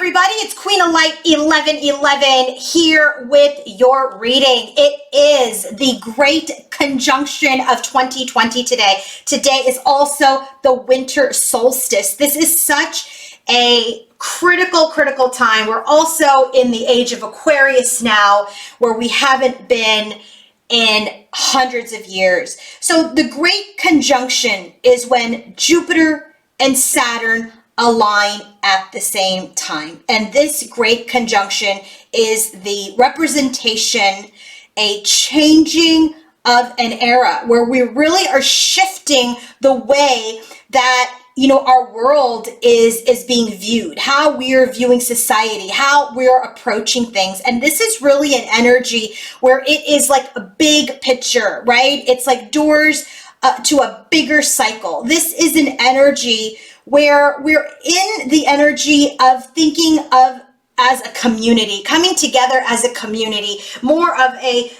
everybody, it's Queen of Light 1111 here with your reading. It is the great conjunction of 2020 today. Today is also the winter solstice. This is such a critical time. We're also in the age of Aquarius now, where we haven't been in hundreds of years. So the great conjunction is when Jupiter and Saturn align at the same time. And this great conjunction is the representation, a changing of an era where we really are shifting the way that our world is being viewed, how we are viewing society, how we are approaching things. And this is really an energy where it is like a big picture, right? It's like doors to a bigger cycle. This is an energy where we're in the energy of thinking of as a community, coming together as a community, more of a,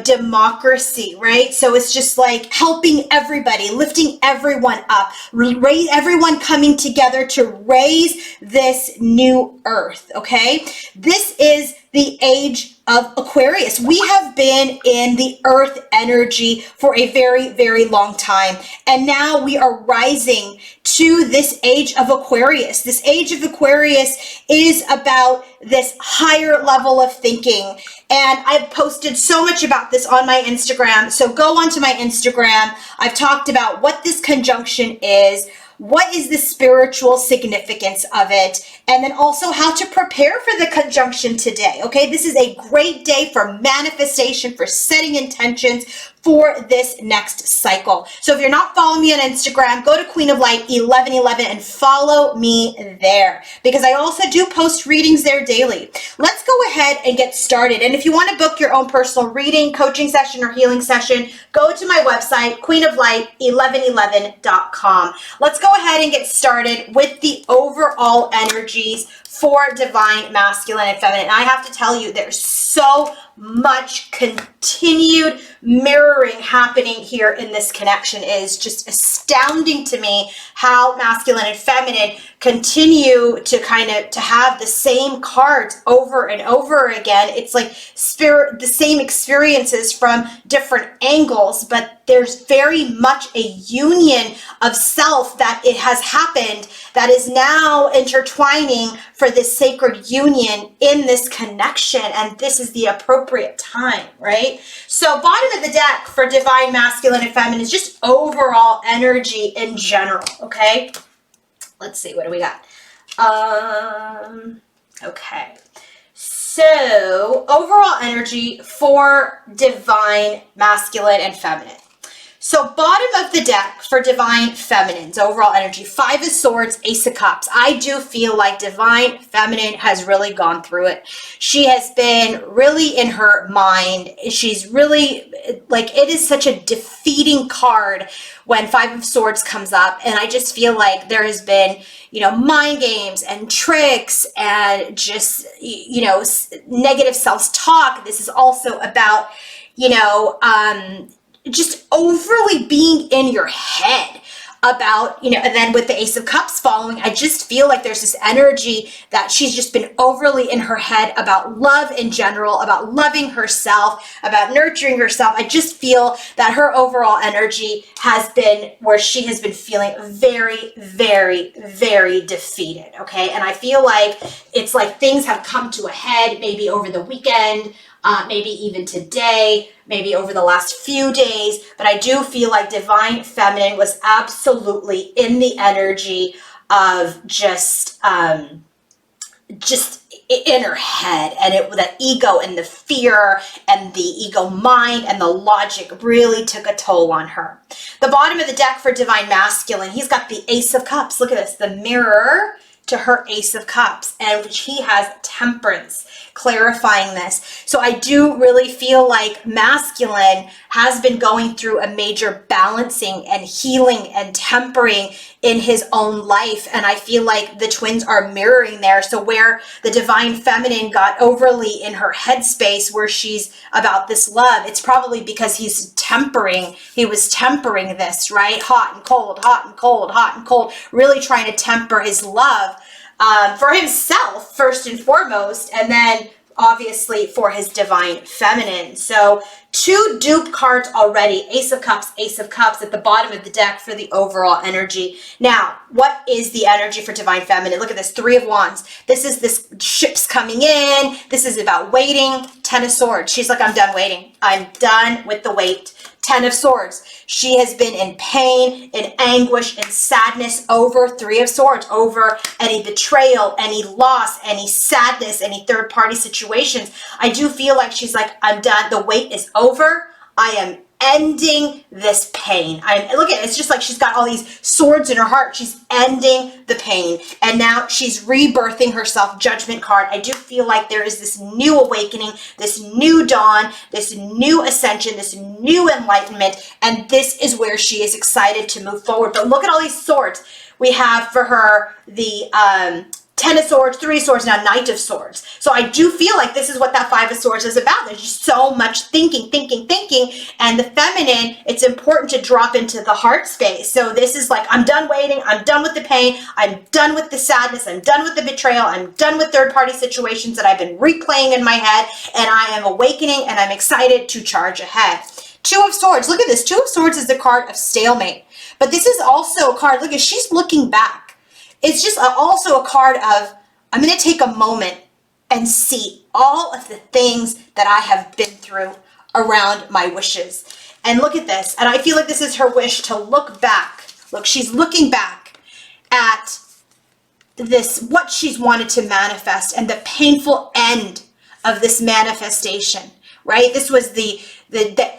democracy, right? So it's just like helping everybody, lifting everyone up, everyone coming together to raise this new earth, okay? This is the age of Aquarius. We have been in the earth energy for a very long time. And now we are rising to this age of Aquarius. This age of Aquarius is about this higher level of thinking. And I've posted so much about this on my Instagram. So go onto my Instagram. I've talked about what this conjunction is, what is the spiritual significance of it, and then also how to prepare for the conjunction today, okay? This is a great day for manifestation, for setting intentions for this next cycle. So if you're not following me on Instagram, go to Queen of Light 1111 and follow me there, because I also do post readings there daily. Let's go ahead and get started. And if you want to book your own personal reading, coaching session, or healing session, go to my website, queenoflight1111.com. Let's go ahead and get started with the overall energies for divine masculine and feminine. I have to tell you, there's so much continued mirroring happening here in this connection. It is just astounding to me how masculine and feminine continue to to have the same cards over and over again. It's like the same experiences from different angles, but there's very much a union of self that it has happened that is now intertwining for this sacred union in this connection. And this is the appropriate time, right? So bottom of the deck for divine masculine and feminine is just overall energy in general, okay? Let's see, what do we got? Okay. So overall energy for divine masculine and feminine. So bottom of the deck for divine feminine's overall energy, 5 of Swords, Ace of Cups. I do feel like divine feminine has really gone through it. She has been really in her mind. She's really, it is such a defeating card when 5 of Swords comes up. And I just feel like there has been, mind games and tricks and just, negative self-talk. This is also about, just overly being in your head about, and then with the Ace of Cups following, I just feel like there's this energy that she's just been overly in her head about love in general, about loving herself, about nurturing herself. I just feel that her overall energy has been where she has been feeling very defeated, okay? And I feel like it's like things have come to a head maybe over the weekend, maybe even today, maybe over the last few days, but I do feel like divine feminine was absolutely in the energy of just in her head, and the ego and the fear and the ego mind and the logic really took a toll on her. The bottom of the deck for divine masculine, he's got the Ace of Cups. Look at this, the mirror to her Ace of Cups, and he has Temperance, clarifying this. So I do really feel like masculine has been going through a major balancing and healing and tempering in his own life. And I feel like the twins are mirroring there. So where the divine feminine got overly in her headspace where she's about this love, it's probably because he was tempering this, right? Hot and cold, hot and cold, hot and cold, really trying to temper his love. for himself, first and foremost, and then obviously for his divine feminine. So 2 dupe cards already, Ace of Cups at the bottom of the deck for the overall energy. Now, what is the energy for divine feminine? Look at this, 3 of Wands. This ship's coming in. This is about waiting. 10 of Swords. She's like, I'm done waiting. I'm done with the wait. 10 of Swords. She has been in pain, in anguish, in sadness over 3 of Swords, over any betrayal, any loss, any sadness, any third-party situations. I do feel like she's like, I'm done. The wait is over. I am ending this pain. Look at it. It's just like she's got all these swords in her heart. She's ending the pain. And now she's rebirthing herself. Judgment card. I do feel like there is this new awakening, this new dawn, this new ascension, this new enlightenment. And this is where she is excited to move forward. But look at all these swords. We have for her the 10 of Swords, 3 of Swords, now Knight of Swords. So I do feel like this is what that 5 of Swords is about. There's just so much thinking. And the feminine, it's important to drop into the heart space. So this is like, I'm done waiting. I'm done with the pain. I'm done with the sadness. I'm done with the betrayal. I'm done with third-party situations that I've been replaying in my head. And I am awakening and I'm excited to charge ahead. 2 of Swords. Look at this. 2 of Swords is the card of stalemate. But this is also a card, look at, she's looking back. It's just also a card of, I'm going to take a moment and see all of the things that I have been through around my wishes. And look at this. And I feel like this is her wish to look back. Look, she's looking back at this, what she's wanted to manifest and the painful end of this manifestation, right? This was the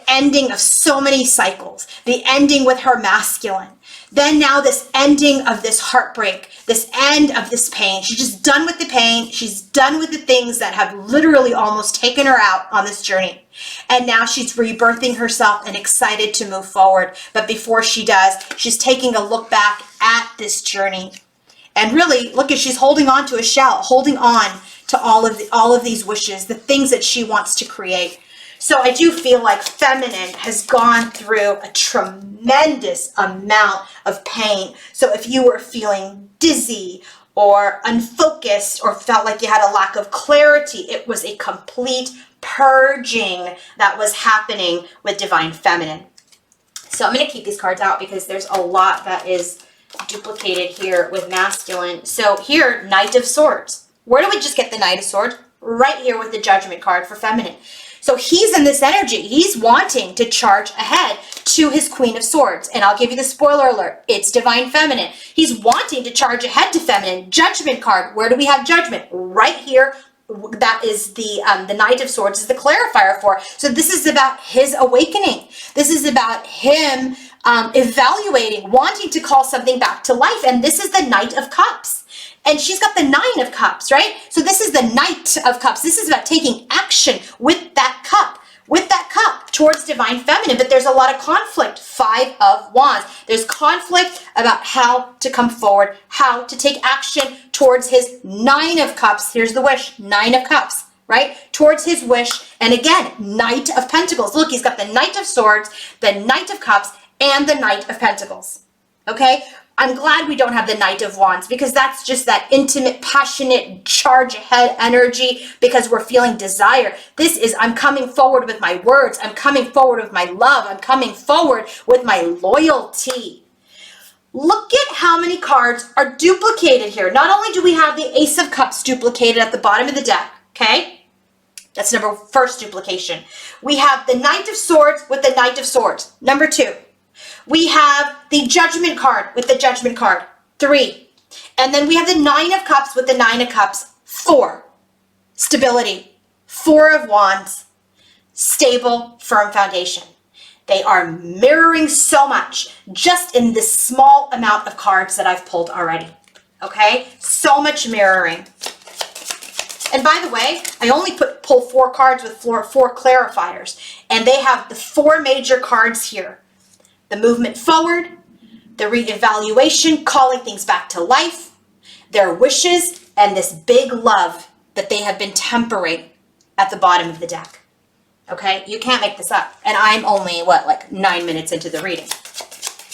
ending of so many cycles, the ending with her masculine. Then now this ending of this heartbreak, this end of this pain. She's just done with the pain. She's done with the things that have literally almost taken her out on this journey. And now she's rebirthing herself and excited to move forward. But before she does, she's taking a look back at this journey. And really, look, she's holding on to a shell, holding on to all of these wishes, the things that she wants to create. So I do feel like feminine has gone through a tremendous amount of pain. So if you were feeling dizzy or unfocused or felt like you had a lack of clarity, it was a complete purging that was happening with divine feminine. So I'm going to keep these cards out because there's a lot that is duplicated here with masculine. So here, Knight of Swords. Where do we just get the Knight of Swords? Right here with the Judgment card for feminine. So he's in this energy. He's wanting to charge ahead to his Queen of Swords. And I'll give you the spoiler alert. It's divine feminine. He's wanting to charge ahead to feminine. Judgment card. Where do we have Judgment? Right here. That is the Knight of Swords is the clarifier for. So this is about his awakening. This is about him evaluating, wanting to call something back to life. And this is the Knight of Cups. And she's got the 9 of Cups, right? So this is the Knight of Cups. This is about taking action with that cup towards divine feminine. But there's a lot of conflict. 5 of Wands. There's conflict about how to come forward, how to take action towards his 9 of Cups. Here's the wish, 9 of Cups, right? Towards his wish. And again, Knight of Pentacles. Look, he's got the Knight of Swords, the Knight of Cups, and the Knight of Pentacles. Okay? I'm glad we don't have the Knight of Wands because that's just that intimate, passionate, charge ahead energy because we're feeling desire. This is, I'm coming forward with my words. I'm coming forward with my love. I'm coming forward with my loyalty. Look at how many cards are duplicated here. Not only do we have the Ace of Cups duplicated at the bottom of the deck, okay? That's first duplication. We have the Knight of Swords with the Knight of Swords. Number 2. We have the Judgment card with the Judgment card, 3. And then we have the 9 of Cups with the 9 of Cups, 4. Stability, 4 of Wands, stable, firm foundation. They are mirroring so much just in this small amount of cards that I've pulled already, okay? So much mirroring. And by the way, I only pull 4 cards with 4 clarifiers, and they have the 4 major cards here. The movement forward, the reevaluation, calling things back to life, their wishes, and this big love that they have been tempering at the bottom of the deck. Okay? You can't make this up. And I'm only, like 9 minutes into the reading.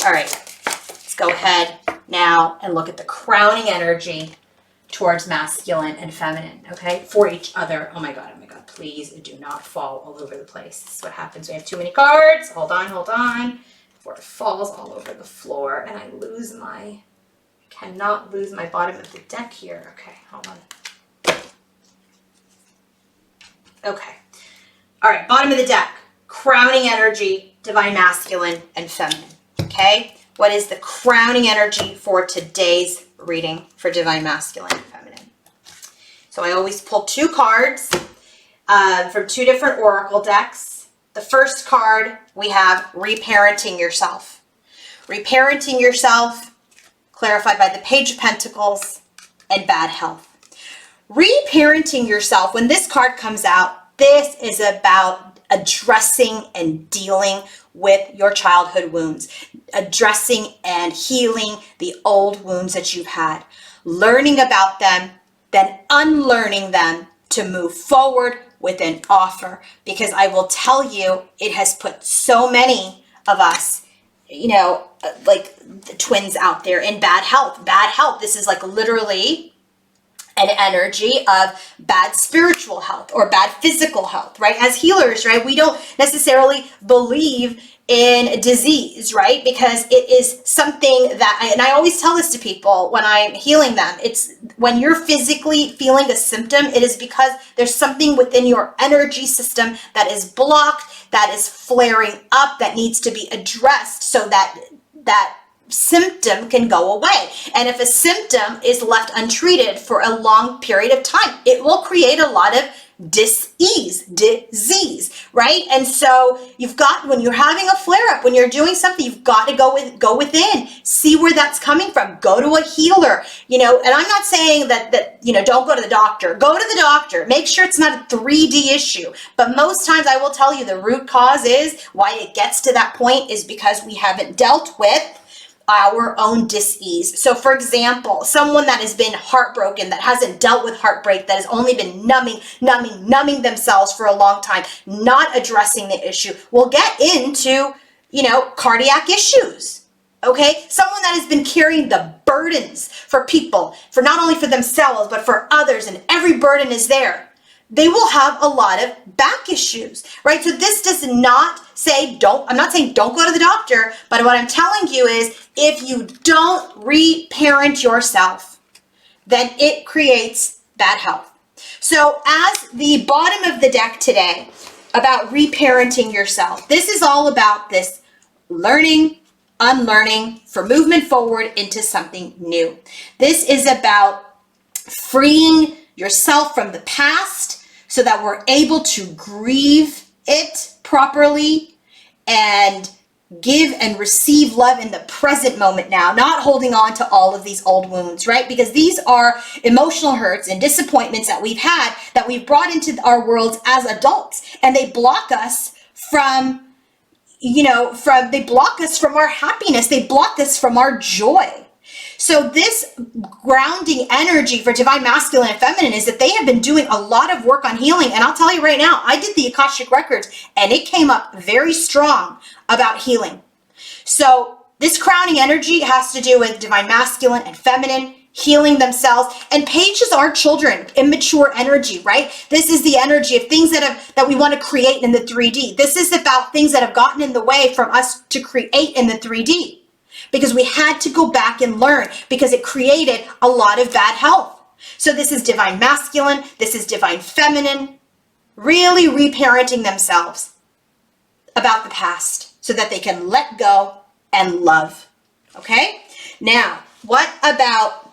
All right. Let's go ahead now and look at the crowning energy towards masculine and feminine, okay? For each other. Oh my God, please do not fall all over the place. This is what happens when you have too many cards. Hold on. Before it falls all over the floor and I cannot lose my bottom of the deck here. Okay, hold on. Okay. All right, bottom of the deck. Crowning energy, divine masculine and feminine, okay? What is the crowning energy for today's reading for divine masculine and feminine? So I always pull 2 cards from 2 different oracle decks. The first card, we have reparenting yourself. Reparenting yourself, clarified by the Page of Pentacles and bad health. Reparenting yourself, when this card comes out, this is about addressing and dealing with your childhood wounds, addressing and healing the old wounds that you've had, learning about them, then unlearning them to move forward with an offer. Because I will tell you, it has put so many of us, like the twins out there in bad health. Bad health. This is like literally an energy of bad spiritual health or bad physical health, right? As healers, right? We don't necessarily believe in disease, right? Because it is something that, and I always tell this to people when I'm healing them, it's when you're physically feeling a symptom, it is because there's something within your energy system that is blocked, that is flaring up, that needs to be addressed so that symptom can go away. And if a symptom is left untreated for a long period of time, it will create a lot of disease, right? And so when you're having a flare up, when you're doing something, you've got to go within, see where that's coming from, go to a healer, and I'm not saying that don't go to the doctor, go to the doctor, make sure it's not a 3D issue. But most times I will tell you the root cause is why it gets to that point is because we haven't dealt with our own dis-ease. So for example, someone that has been heartbroken, that hasn't dealt with heartbreak, that has only been numbing themselves for a long time, not addressing the issue, will get into, cardiac issues. Okay? Someone that has been carrying the burdens for people, for not only for themselves, but for others, and every burden is there. They will have a lot of back issues, right? So this does not say I'm not saying don't go to the doctor, but what I'm telling you is if you don't reparent yourself, then it creates bad health. So as the bottom of the deck today about reparenting yourself, this is all about this learning, unlearning for movement forward into something new. This is about freeing yourself from the past so that we're able to grieve it properly and give and receive love in the present moment now, not holding on to all of these old wounds, right? Because these are emotional hurts and disappointments that we've had, that we've brought into our worlds as adults, and they block us from, they block us from our happiness, they block us from our joy. So this grounding energy for divine masculine and feminine is that they have been doing a lot of work on healing. And I'll tell you right now, I did the Akashic Records and it came up very strong about healing. So this crowning energy has to do with divine masculine and feminine, healing themselves. And pages are children, immature energy, right? This is the energy of things that we want to create in the 3D. This is about things that have gotten in the way from us to create in the 3D. Because we had to go back and learn, because it created a lot of bad health. So this is divine masculine, this is divine feminine, really reparenting themselves about the past so that they can let go and love. Okay? Now, what about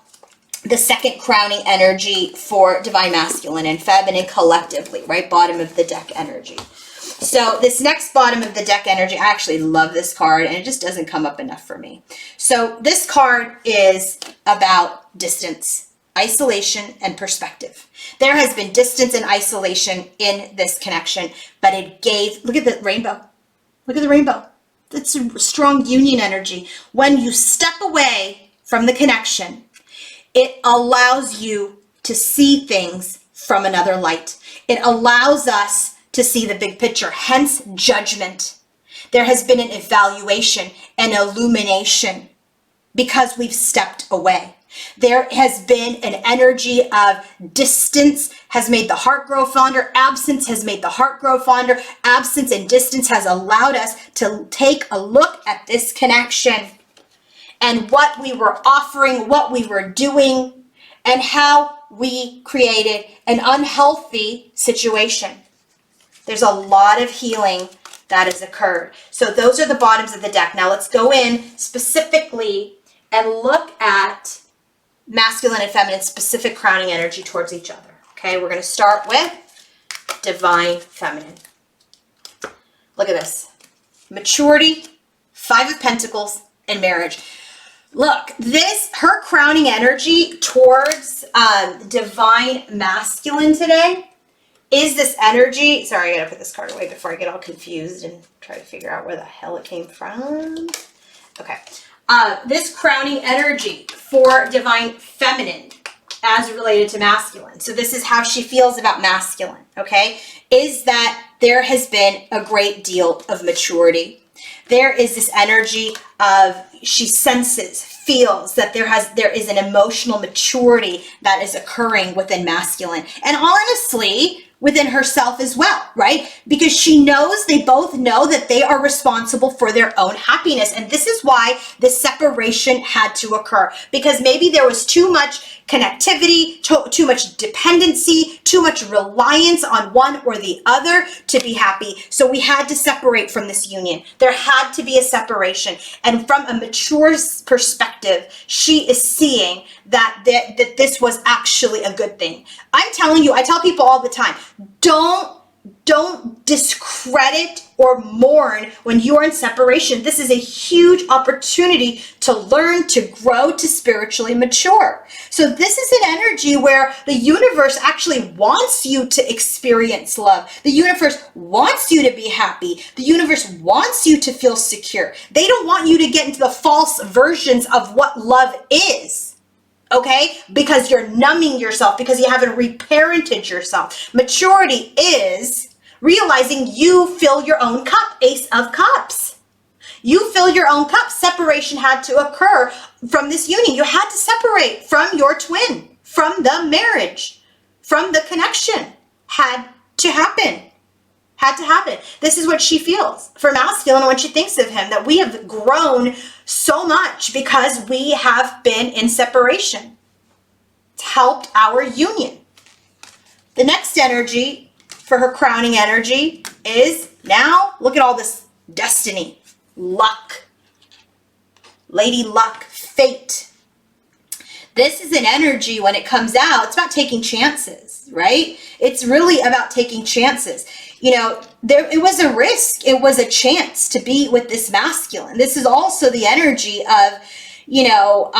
the second crowning energy for divine masculine and feminine collectively, right? Bottom of the deck energy. So this next bottom of the deck energy, I actually love this card and it just doesn't come up enough for me. So this card is about distance, isolation, and perspective. There has been distance and isolation in this connection, but it gave, look at the rainbow. Look at the rainbow. That's a strong union energy. When you step away from the connection, it allows you to see things from another light. It allows us to see the big picture, hence judgment. There has been an evaluation, an illumination, because we've stepped away. There has been an energy of distance has made the heart grow fonder. Absence has made the heart grow fonder. Absence and distance has allowed us to take a look at this connection and what we were offering, what we were doing, and how we created an unhealthy situation. There's a lot of healing that has occurred. So those are the bottoms of the deck. Now let's go in specifically and look at masculine and feminine specific crowning energy towards each other. Okay, we're going to start with divine feminine. Look at this. Maturity, 5 of Pentacles, and marriage. Look, her crowning energy towards divine masculine today is this energy. Sorry, I gotta put this card away before I get all confused and try to figure out where the hell it came from. Okay. This crowning energy for divine feminine as related to masculine. So this is how she feels about masculine, okay? Is that there has been a great deal of maturity. There is this energy of she senses, feels that there is an emotional maturity that is occurring within masculine. And honestly, within herself as well, right? Because she knows, they both know that they are responsible for their own happiness. And this is why this separation had to occur. Because maybe there was too much connectivity, too much dependency, too much reliance on one or the other to be happy. So we had to separate from this union. There had to be a separation. And from a mature perspective, she is seeing that this was actually a good thing. I'm telling you, I tell people all the time, don't discredit or mourn when you are in separation. This is a huge opportunity to learn, to grow, to spiritually mature. So this is an energy where the universe actually wants you to experience love. The universe wants you to be happy. The universe wants you to feel secure. They don't want you to get into the false versions of what love is. Okay? Because you're numbing yourself, because you haven't reparented yourself. Maturity is realizing you fill your own cup, Ace of Cups. You fill your own cup. Separation had to occur from this union. You had to separate from your twin, from the marriage, from the connection. Had to happen. Had to happen. This is what she feels for masculine when she thinks of him, that we have grown so much because we have been in separation. It's helped our union. The next energy for her crowning energy is now, look at all this destiny, luck, lady luck, fate. This is an energy when it comes out, it's about taking chances, right? It's really about taking chances. You know, it was a risk. It was a chance to be with this masculine. This is also the energy of, you know,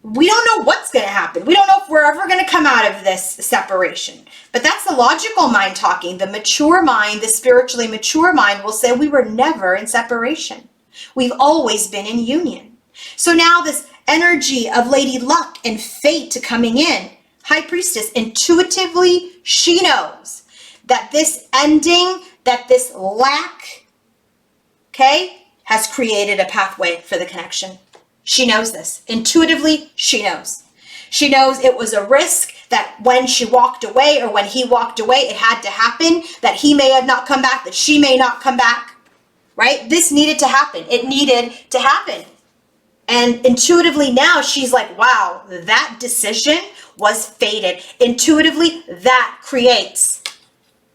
we don't know what's going to happen. We don't know if we're ever going to come out of this separation. But that's the logical mind talking. The mature mind, the spiritually mature mind will say we were never in separation. We've always been in union. So now this energy of Lady Luck and fate coming in, High Priestess, intuitively, she knows that this ending, that this lack, okay, has created a pathway for the connection. She knows this. Intuitively, she knows. She knows it was a risk, that when she walked away or when he walked away, it had to happen, that he may have not come back, that she may not come back, right? This needed to happen. It needed to happen. And intuitively now she's like, wow, that decision was fated. Intuitively, that creates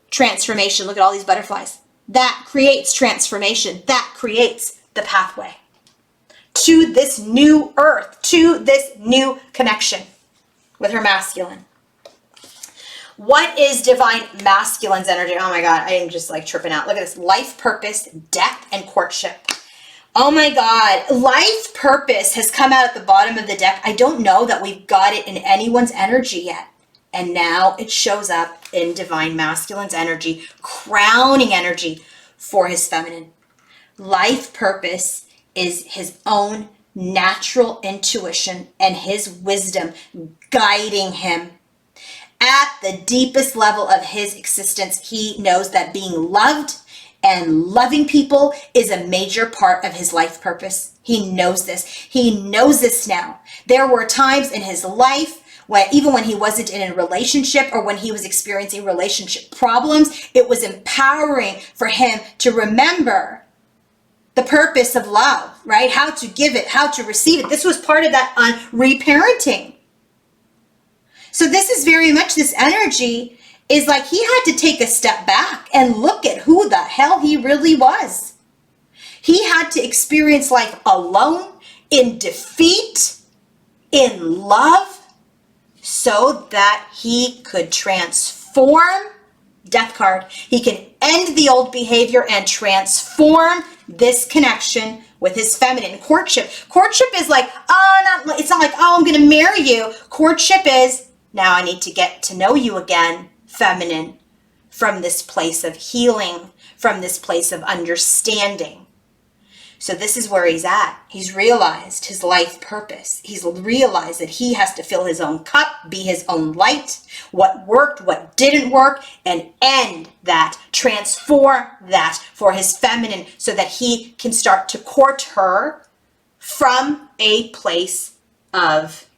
transformation. Look at all these butterflies. That creates transformation. That creates the pathway to this new earth, to this new connection with her masculine. What is divine masculine's energy? Oh my God, I am just like tripping out. Look at this. Life, purpose, death, and courtship. Oh my God, life purpose has come out at the bottom of the deck. I don't know that we've got it in anyone's energy yet. And now it shows up in divine masculine's energy, crowning energy for his feminine. Life purpose is his own natural intuition and his wisdom guiding him. At the deepest level of his existence, he knows that being loved And loving people is a major part of his life purpose. He knows this. He knows this now. There were times in his life when, even when he wasn't in a relationship or when he was experiencing relationship problems, it was empowering for him to remember the purpose of love, right? How to give it, how to receive it. This was part of that on reparenting. So this is very much this energy is like he had to take a step back and look at who the hell he really was. He had to experience life alone, in defeat, in love, so that he could transform, death card, he can end the old behavior and transform this connection with his feminine. Courtship is like, it's not like, I'm going to marry you. Courtship is, now I need to get to know you again, feminine, from this place of healing, from this place of understanding. So this is where he's at. He's realized his life purpose. He's realized that he has to fill his own cup, be his own light, what worked, what didn't work, and end that, transform that for his feminine so that he can start to court her from a place of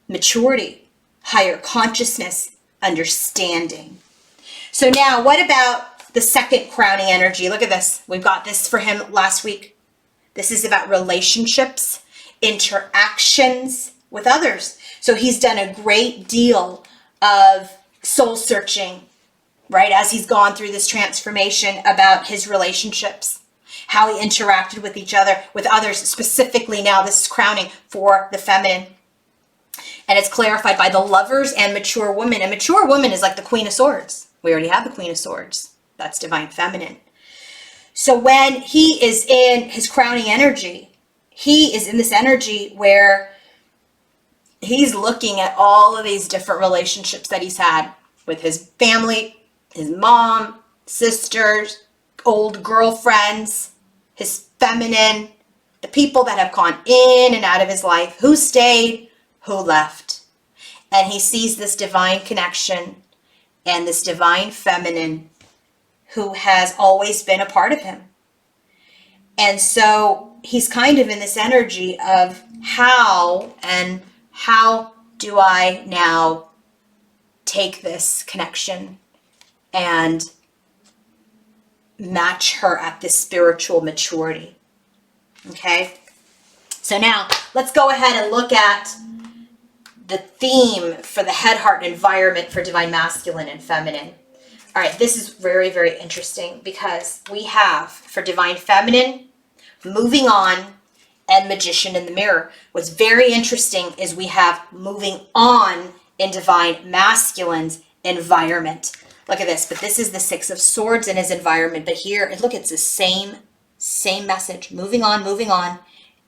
maturity, higher consciousness, understanding. So now what about the second crowning energy? Look at this. We've got this for him last week. This is about relationships, interactions with others. So he's done a great deal of soul searching, right? As he's gone through this transformation about his relationships, how he interacted with each other, with others, specifically now this is crowning for the feminine. And it's clarified by the lovers and mature woman. A mature woman is like the Queen of Swords. We already have the Queen of Swords. That's divine feminine. So when he is in his crowning energy, he is in this energy where he's looking at all of these different relationships that he's had with his family, his mom, sisters, old girlfriends, his feminine, the people that have gone in and out of his life, who stayed, who left. And he sees this divine connection and this divine feminine who has always been a part of him. And so he's kind of in this energy of how do I now take this connection and match her at this spiritual maturity. Okay? So now let's go ahead and look at the theme for the head, heart, and environment for divine masculine and feminine. All right, this is very, very interesting because we have for divine feminine, moving on, and magician in the mirror. What's very interesting is we have moving on in divine masculine's environment. Look at this, but this is the Six of Swords in his environment. But here, look, it's the same message. Moving on,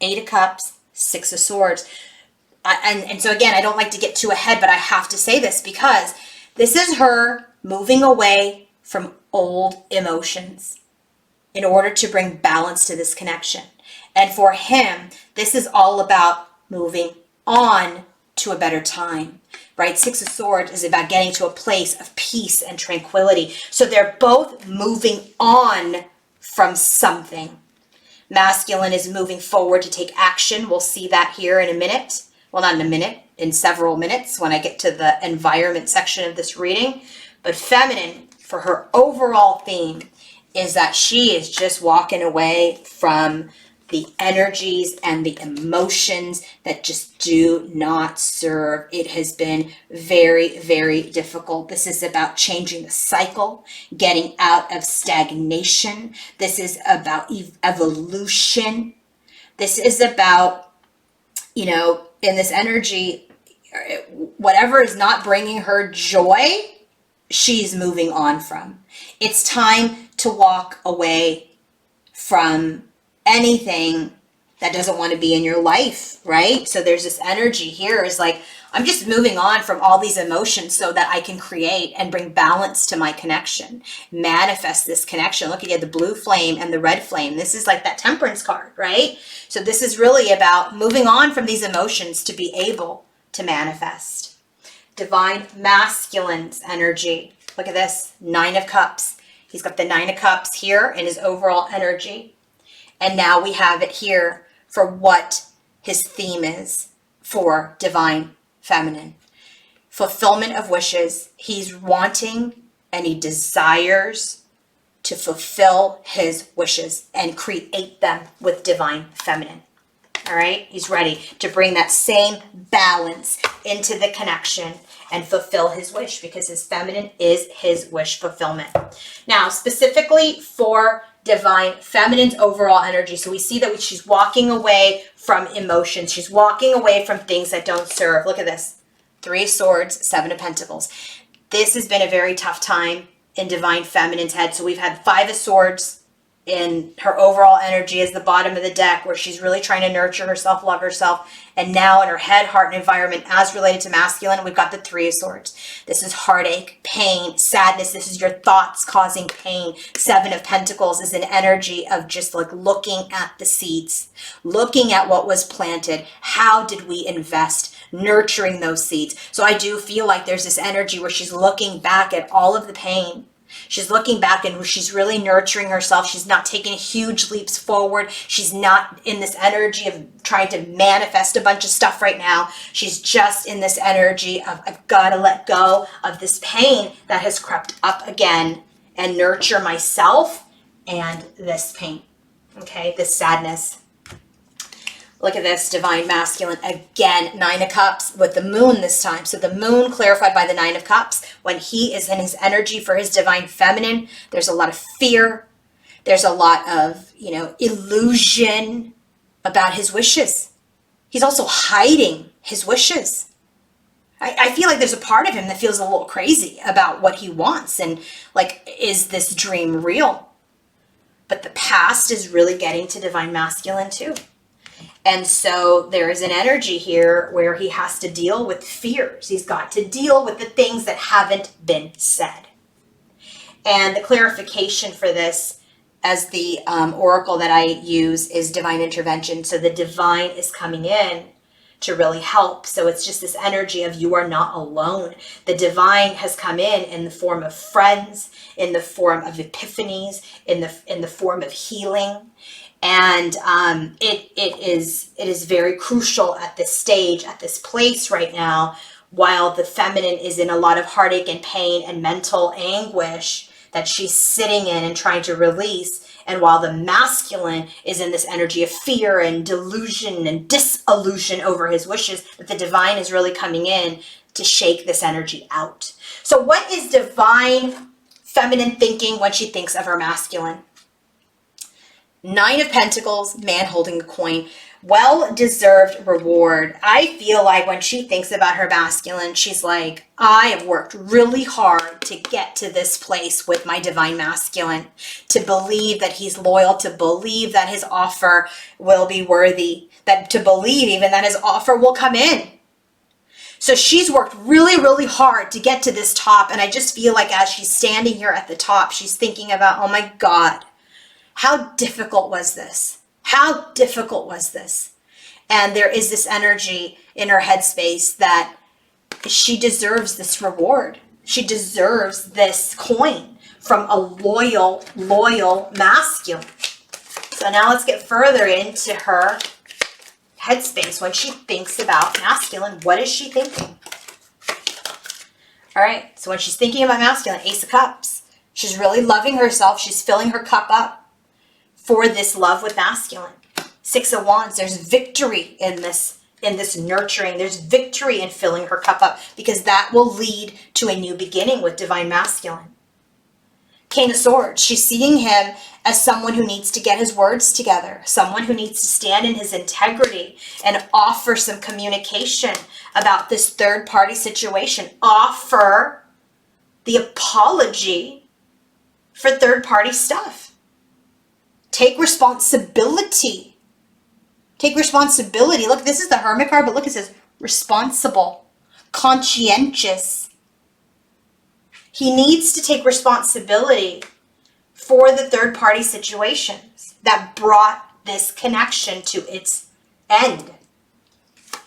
Eight of Cups, Six of Swords. And so again, I don't like to get too ahead, but I have to say this because this is her moving away from old emotions in order to bring balance to this connection. And for him, this is all about moving on to a better time, right? Six of Swords is about getting to a place of peace and tranquility. So they're both moving on from something. Masculine is moving forward to take action. We'll see that here in a minute. Well, not in a minute, in several minutes when I get to the environment section of this reading. But feminine, for her overall theme, is that she is just walking away from the energies and the emotions that just do not serve. It has been very, very difficult. This is about changing the cycle, getting out of stagnation. This is about evolution. This is about, in this energy, whatever is not bringing her joy, she's moving on from. It's time to walk away from anything that doesn't want to be in your life, right? So there's this energy here is like, I'm just moving on from all these emotions so that I can create and bring balance to my connection, manifest this connection. Look at the blue flame and the red flame. This is like that temperance card, right? So this is really about moving on from these emotions to be able to manifest. Divine masculine's energy. Look at this, Nine of Cups. He's got the Nine of Cups here in his overall energy. And now we have it here for what his theme is for Divine Feminine. Fulfillment of wishes. He's wanting and he desires to fulfill his wishes and create them with Divine Feminine. All right? He's ready to bring that same balance into the connection and fulfill his wish, because his feminine is his wish fulfillment. Now, specifically for Divine Feminine's overall energy, so we see that she's walking away from emotions. She's walking away from things that don't serve. Look at this. 3 of Swords, 7 of Pentacles. This has been a very tough time in Divine Feminine's head. So we've had 5 of Swords in her overall energy as the bottom of the deck, where she's really trying to nurture herself, love herself. And now in her head, heart, and environment, as related to masculine, we've got the 3 of Swords. This is heartache, pain, sadness. This is your thoughts causing pain. 7 of Pentacles is an energy of just like looking at the seeds, looking at what was planted. How did we invest? Nurturing those seeds. So I do feel like there's this energy where she's looking back at all of the pain. She's looking back and she's really nurturing herself. She's not taking huge leaps forward. She's not in this energy of trying to manifest a bunch of stuff right now. She's just in this energy of, I've got to let go of this pain that has crept up again and nurture myself and this pain. Okay, this sadness. Look at this, Divine Masculine. Again, 9 of Cups with the moon this time. So the moon clarified by the 9 of Cups. When he is in his energy for his Divine Feminine, there's a lot of fear. There's a lot of, illusion about his wishes. He's also hiding his wishes. I feel like there's a part of him that feels a little crazy about what he wants. And like, is this dream real? But the past is really getting to Divine Masculine too. And so there is an energy here where he has to deal with fears. He's got to deal with the things that haven't been said. And the clarification for this, as the oracle that I use, is divine intervention. So the divine is coming in to really help. So it's just this energy of you are not alone. The divine has come in the form of friends, in the form of epiphanies, in the form of healing. And it is very crucial at this stage, at this place right now, while the feminine is in a lot of heartache and pain and mental anguish that she's sitting in and trying to release. And while the masculine is in this energy of fear and delusion and disillusion over his wishes, that the divine is really coming in to shake this energy out. So what is Divine Feminine thinking when she thinks of her masculine? 9 of Pentacles, man holding a coin. Well-deserved reward. I feel like when she thinks about her masculine, she's like, I have worked really hard to get to this place with my Divine Masculine, to believe that he's loyal, to believe that his offer will be worthy, that to believe even that his offer will come in. So she's worked really, really hard to get to this top. And I just feel like as she's standing here at the top, she's thinking about, oh my God, how difficult was this? How difficult was this? And there is this energy in her headspace that she deserves this reward. She deserves this coin from a loyal masculine. So now let's get further into her headspace. When she thinks about masculine, what is she thinking? All right, so when she's thinking about masculine, Ace of Cups, she's really loving herself. She's filling her cup up for this love with masculine. 6 of Wands, there's victory in this nurturing. There's victory in filling her cup up, because that will lead to a new beginning with Divine Masculine. King of Swords, she's seeing him as someone who needs to get his words together, someone who needs to stand in his integrity and offer some communication about this third-party situation. Offer the apology for third-party stuff. Take responsibility. Take responsibility. Look, this is the Hermit card, but look, it says responsible, conscientious. He needs to take responsibility for the third-party situations that brought this connection to its end.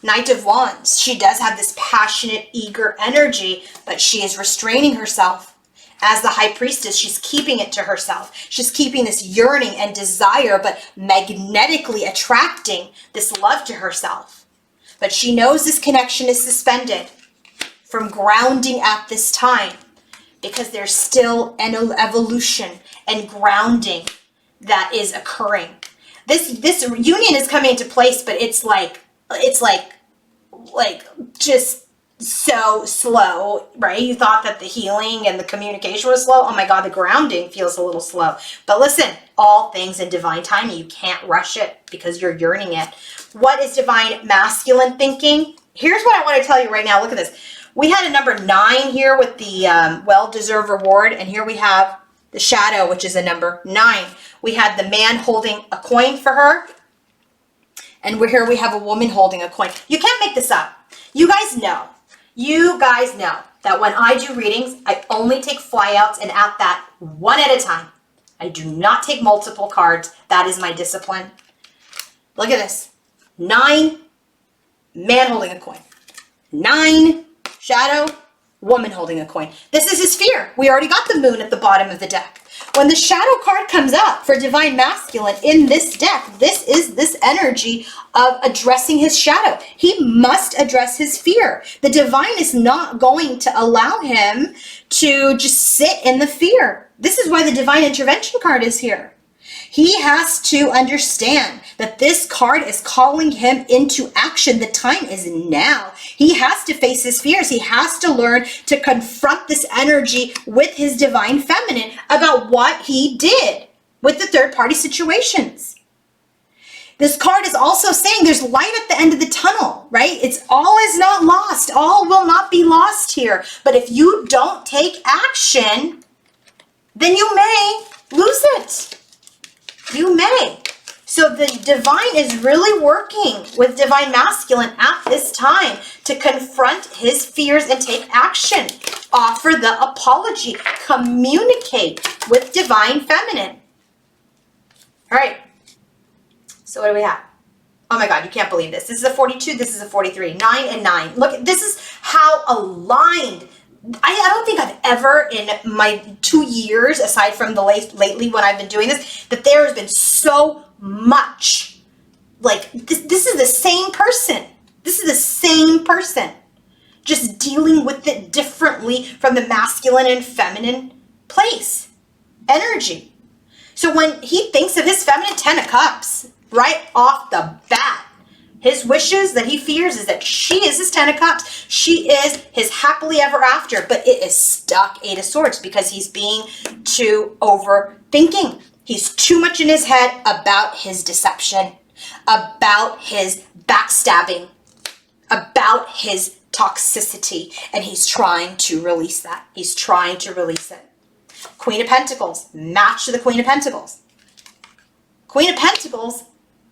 Knight of Wands, she does have this passionate, eager energy, but she is restraining herself As the high priestess, she's keeping it to herself. She's keeping this yearning and desire, but magnetically attracting this love to herself. But she knows this connection is suspended from grounding at this time because there's still an evolution and grounding that is occurring. This union is coming into place, but it's like just so slow, right? You thought that the healing and the communication was slow. Oh my God, the grounding feels a little slow. But listen, all things in divine timing. You can't rush it because you're yearning it. What is divine masculine thinking? Here's what I want to tell you right now. Look at this. We had a number 9 here with the well-deserved reward. And here we have the shadow, which is a number 9. We had the man holding a coin for her. And here we have a woman holding a coin. You can't make this up. You guys know that when I do readings, I only take flyouts and at that one at a time. I do not take multiple cards. That is my discipline. Look at this. 9, man holding a coin. 9, shadow, woman holding a coin. This is his fear. We already got the moon at the bottom of the deck. When the shadow card comes up for divine masculine in this deck, this is this energy of addressing his shadow. He must address his fear. The divine is not going to allow him to just sit in the fear. This is why the divine intervention card is here. He has to understand that this card is calling him into action. The time is now. He has to face his fears. He has to learn to confront this energy with his divine feminine about what he did with the third party situations. This card is also saying there's light at the end of the tunnel, right? It's all is not lost. All will not be lost here. But if you don't take action, then you may lose it. You may. So the divine is really working with divine masculine at this time to confront his fears and take action. Offer the apology. Communicate with divine feminine. All right. So what do we have? Oh my God, you can't believe this. This is a 42. This is a 43. 9 and 9. Look, this is how aligned. I don't think I've ever in my 2 years, aside from the lately when I've been doing this, that there has been so much. Like, this is the same person. This is the same person. Just dealing with it differently from the masculine and feminine place. Energy. So when he thinks of his feminine 10 of cups, right off the bat, his wishes that he fears is that she is his 10 of cups. She is his happily ever after, but it is stuck 8 of swords because he's being too overthinking. He's too much in his head about his deception, about his backstabbing, about his toxicity, and he's trying to release that. He's trying to release it. Queen of Pentacles, match to the Queen of Pentacles. Queen of Pentacles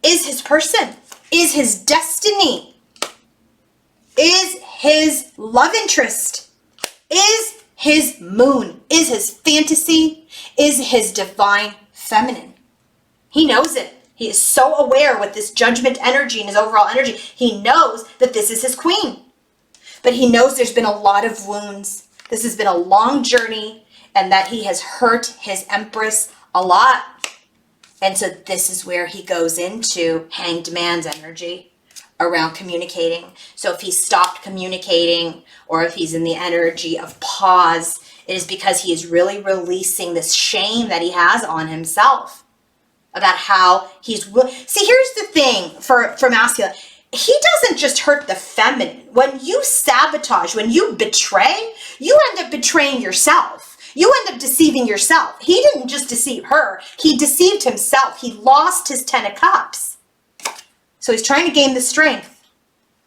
is his person, is his destiny, is his love interest, is his moon, is his fantasy, is his divine feminine. He knows it. He is so aware with this judgment energy and his overall energy. He knows that this is his queen. But he knows there's been a lot of wounds. This has been a long journey and that he has hurt his empress a lot. And so this is where he goes into Hanged Man's energy around communicating. So if he stopped communicating or if he's in the energy of pause, it is because he is really releasing this shame that he has on himself about how he's... See, here's the thing for masculine. He doesn't just hurt the feminine. When you sabotage, when you betray, you end up betraying yourself. You end up deceiving yourself. He didn't just deceive her. He deceived himself. He lost his 10 of cups. So he's trying to gain the strength.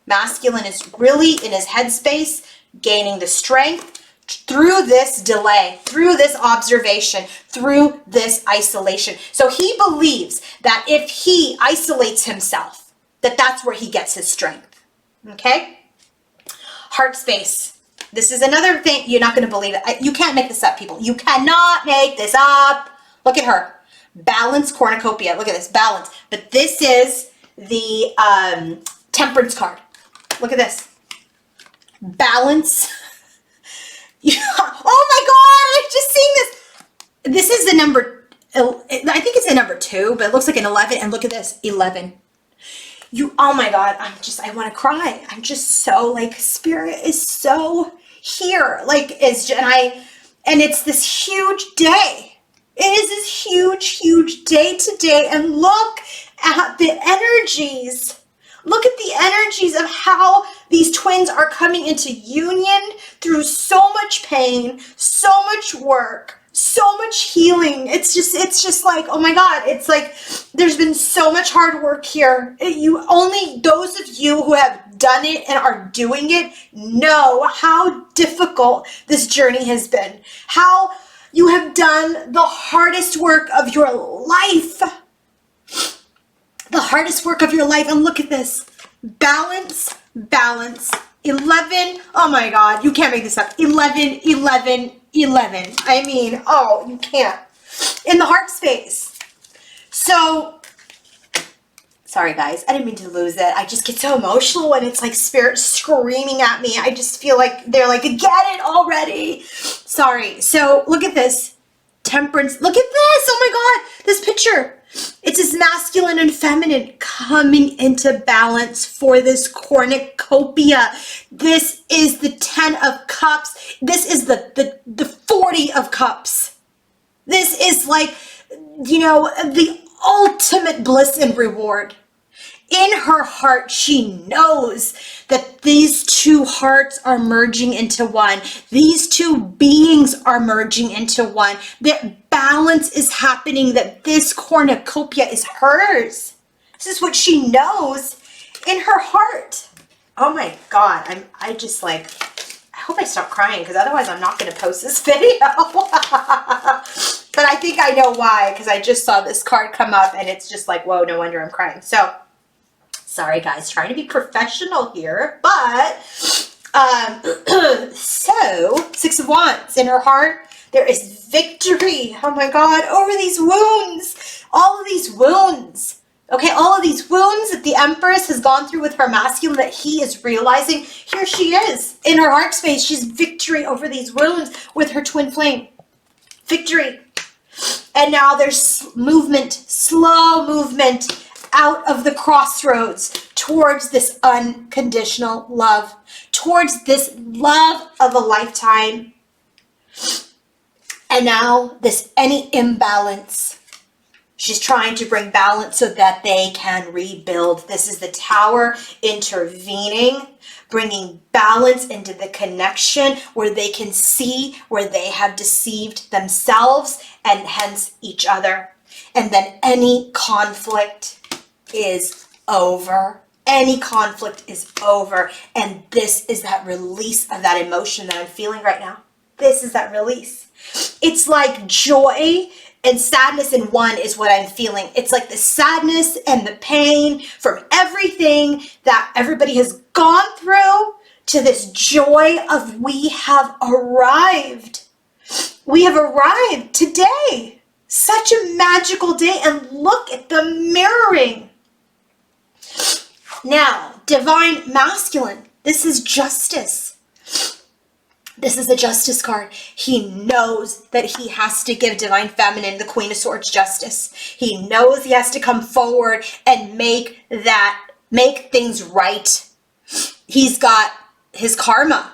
Masculine is really in his headspace, gaining the strength through this delay, through this observation, through this isolation. So he believes that if he isolates himself, that that's where he gets his strength. Okay? Heart space. This is another thing. You're not going to believe it. You can't make this up, people. You cannot make this up. Look at her. Balance cornucopia. Look at this. Balance. But this is the temperance card. Look at this. Balance. Oh my God. I just see This is the number, I think it's the number 2, but it looks like an 11. And look at this, 11. Oh my God, I want to cry. I'm just so like, spirit is so here. Like, and it's this huge day. It is this huge, huge day today. And look at the energies. Look at the energies of how these twins are coming into union through so much pain, so much work, so much healing. It's just like, oh my God, it's like there's been so much hard work here. Only those of you who have done it and are doing it know how difficult this journey has been. How you have done the hardest work of your life. The hardest work of your life. And look at this. Balance, balance. 11. Oh my God, you can't make this up. 11, 11, 11. I mean, oh, you can't. In the heart space. So, sorry guys, I didn't mean to lose it. I just get so emotional when it's like spirit screaming at me. I just feel like they're like, get it already. Sorry. So look at this. Temperance. Look at this. Oh my God, this picture. It's this masculine and feminine coming into balance for this cornucopia. This is the 10 of cups. This is the 40 of cups. This is like, the ultimate bliss and reward. In her heart, she knows that these two hearts are merging into one. These two beings are merging into one. That balance is happening, that this cornucopia is hers. This is what she knows in her heart. Oh my God, I hope I stop crying, because otherwise I'm not going to post this video. But I think I know why, because I just saw this card come up and it's just like, whoa, no wonder I'm crying. So, sorry guys, trying to be professional here, but, so, 6 of Wands in her heart, there is victory, oh my God, over these wounds, all of these wounds, okay, all of these wounds that the Empress has gone through with her masculine that he is realizing, here she is, in her heart space, she's victory over these wounds with her twin flame, victory, and now there's movement, slow movement, out of the crossroads towards this unconditional love, towards this love of a lifetime. And now any imbalance, she's trying to bring balance so that they can rebuild. This is the Tower intervening, bringing balance into the connection where they can see where they have deceived themselves and hence each other. And then any conflict is over. Any conflict is over. And this is that release of that emotion that I'm feeling right now. This is that release. It's like joy and sadness in one is what I'm feeling. It's like the sadness and the pain from everything that everybody has gone through to this joy of we have arrived. We have arrived today. Such a magical day. And look at the mirroring. Now, divine masculine, this is justice. This is the justice card. He knows that he has to give divine feminine, the Queen of Swords, justice. He knows he has to come forward and make things right. He's got his karma.